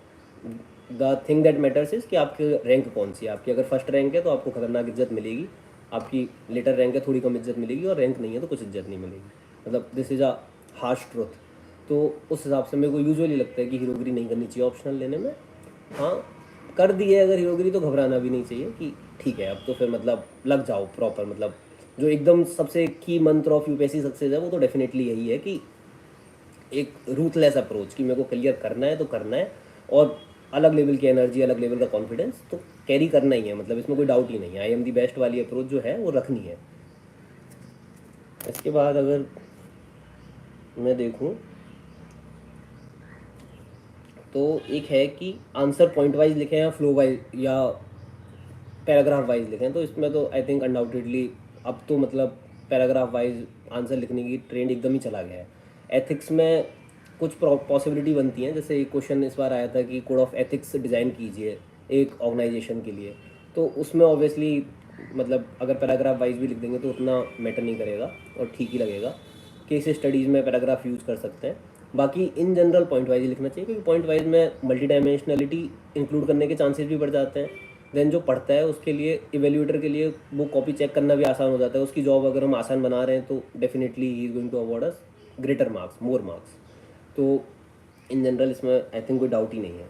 The thing that matters is कि आपकी रैंक कौन सी है। आपकी अगर फर्स्ट रैंक है तो आपको खतरनाक इज्जत मिलेगी, आपकी लेटर रैंक है थोड़ी कम इज्जत मिलेगी, और रैंक नहीं है तो कुछ इज्जत नहीं मिलेगी। मतलब this is a harsh truth. तो उस हिसाब से मेरे को यूजुअली लगता है कि हीरोगिरी नहीं करनी चाहिए ऑप्शनल लेने में। हाँ, कर दी है अगर हीरोगिरी तो घबराना भी नहीं चाहिए कि ठीक है अब तो फिर मतलब लग जाओ प्रॉपर। मतलब जो एकदम सबसे की मंत्र ऑफ यूपीएससी सक्सेस है वो तो डेफिनेटली यही है कि एक रूथलेस अप्रोच कि मेरे को क्लियर करना है तो करना है, और अलग लेवल की एनर्जी, अलग लेवल का कॉन्फिडेंस तो कैरी करना ही है। मतलब इसमें कोई डाउट ही नहीं है, आई एम दी बेस्ट वाली अप्रोच जो है वो रखनी है। इसके बाद अगर मैं देखूं तो एक है कि आंसर पॉइंट वाइज लिखें या फ्लो वाइज या पैराग्राफ वाइज लिखें। तो इसमें तो आई थिंक अनडाउटेडली अब तो मतलब पैराग्राफ वाइज आंसर लिखने की ट्रेंड एकदम ही चला गया है। एथिक्स में कुछ पॉसिबिलिटी बनती हैं, जैसे एक क्वेश्चन इस बार आया था कि कोड ऑफ एथिक्स डिज़ाइन कीजिए एक ऑर्गेनाइजेशन के लिए। तो उसमें ऑब्वियसली मतलब अगर पैराग्राफ वाइज भी लिख देंगे तो उतना मैटर नहीं करेगा और ठीक ही लगेगा। केस स्टडीज़ में पैराग्राफ यूज़ कर सकते हैं। बाकी इन जनरल पॉइंट वाइज लिखना चाहिए, क्योंकि पॉइंट वाइज में मल्टी डायमेंशनलिटी इंक्लूड करने के चांसेस भी बढ़ जाते हैं। देन जो पढ़ता है उसके लिए, इवेल्यूएटर के लिए वो कॉपी चेक करना भी आसान हो जाता है। उसकी जॉब अगर हम आसान बना रहे हैं तो डेफिनेटली ही is going to award us greater marks, more marks. तो इन जनरल इसमें आई थिंक कोई डाउट ही नहीं है।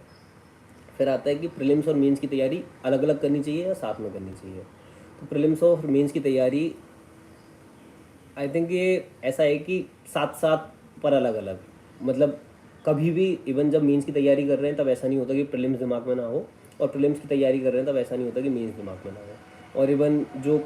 फिर आता है कि प्रीलिम्स और मेंस की तैयारी अलग अलग करनी चाहिए या साथ में करनी चाहिए। तो प्रीलिम्स और मेंस की तैयारी आई थिंक ये ऐसा है कि साथ साथ पर अलग अलग। मतलब कभी भी इवन जब मेंस की तैयारी कर रहे हैं तब ऐसा नहीं होता कि प्रीलिम्स दिमाग में ना हो और प्रीलिम्स की तैयारी कर रहे हैं तब ऐसा नहीं होता कि मेंस दिमाग में ना हो। और इवन जो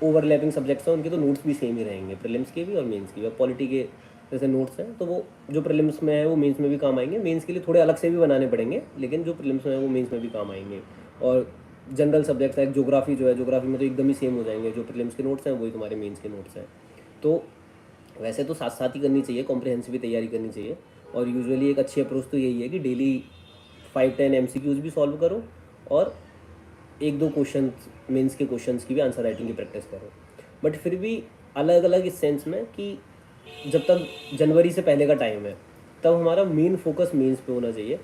ओवरलैपिंग सब्जेक्ट्स हैं उनके तो नोट्स भी सेम ही रहेंगे, प्रीलिम्स के भी और मेंस के भी। अब पॉलिटी के जैसे नोट्स हैं तो वो जो प्रीलिम्स में है वो मेंस में भी काम आएंगे, मेंस के लिए थोड़े अलग से भी बनाने पड़ेंगे, लेकिन जो प्रीलिम्स में है वो मेंस में भी काम आएंगे। और जनरल सब्जेक्ट्स लाइक ज्योग्राफी जो है, ज्योग्राफी में तो एकदम ही सेम हो जाएंगे, जो प्रीलिम्स के नोट्स हैं वही तुम्हारे मेंस के नोट्स हैं। तो वैसे तो साथ साथ ही करनी चाहिए, कॉम्प्रिहेंसिव भी तैयारी करनी चाहिए। और यूजुअली एक अच्छी अप्रोच तो यही है कि डेली 5-10 MCQs भी सॉल्व करो और एक दो क्वेश्चन मेंस के क्वेश्चंस की भी आंसर राइटिंग की प्रैक्टिस करो। बट फिर भी अलग अलग इस सेंस में कि जब तक जनवरी से पहले का टाइम है तब हमारा मेन फोकस मेंस पे होना चाहिए।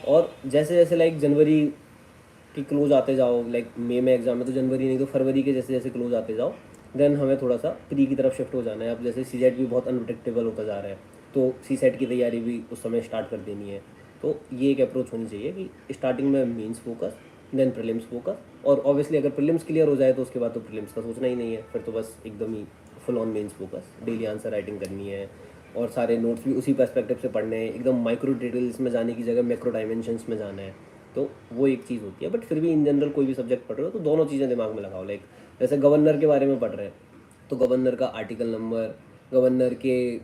और जैसे जैसे लाइक जनवरी कि क्लोज आते जाओ, लाइक मई में एग्जाम है तो जनवरी नहीं तो फरवरी के जैसे जैसे क्लोज आते जाओ, देन हमें थोड़ा सा प्री की तरफ शिफ्ट हो जाना है। अब जैसे सीसेट भी बहुत अनप्रेडिक्टेबल होता जा रहा है तो सीसेट की तैयारी भी उस समय स्टार्ट कर देनी है। तो ये एक अप्रोच होनी चाहिए कि स्टार्टिंग में mains focus, then prelims focus. और ऑब्वियसली अगर प्रीलिम्स क्लियर हो जाए तो उसके बाद तो प्रीलिम्स का सोचना ही नहीं है, फिर तो बस एकदम ही full on mains focus. Daily answer writing करनी है और सारे नोट्स भी उसी पर्सपेक्टिव से पढ़ने हैं, एकदम माइक्रो डिटेल्स में जाने की जगह मैक्रो डायमेंशंस में जाना है। तो वो एक चीज़ होती है। बट फिर भी इन जनरल कोई भी सब्जेक्ट पढ़ रहे हो तो दोनों चीज़ें दिमाग में लगाओ। लाइक जैसे गवर्नर के बारे में पढ़ रहे हैं तो गवर्नर का आर्टिकल नंबर, गवर्नर के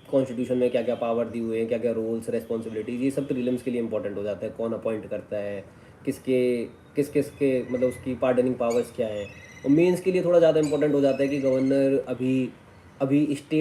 कॉन्स्टिट्यूशन में क्या क्या पावर दी हुए हैं, क्या क्या रोल्स रेस्पॉन्सिबिलिटीज़, ये सब प्रीलिम्स के लिए इंपॉर्टेंट हो जाता है। कौन अपॉइंट करता है, किसके किस किस के मतलब उसकी पार्डनिंग पावर्स क्या हैं। और मेंस के लिए थोड़ा ज़्यादा इंपॉर्टेंट हो जाता है कि गवर्नर अभी अभी स्टेट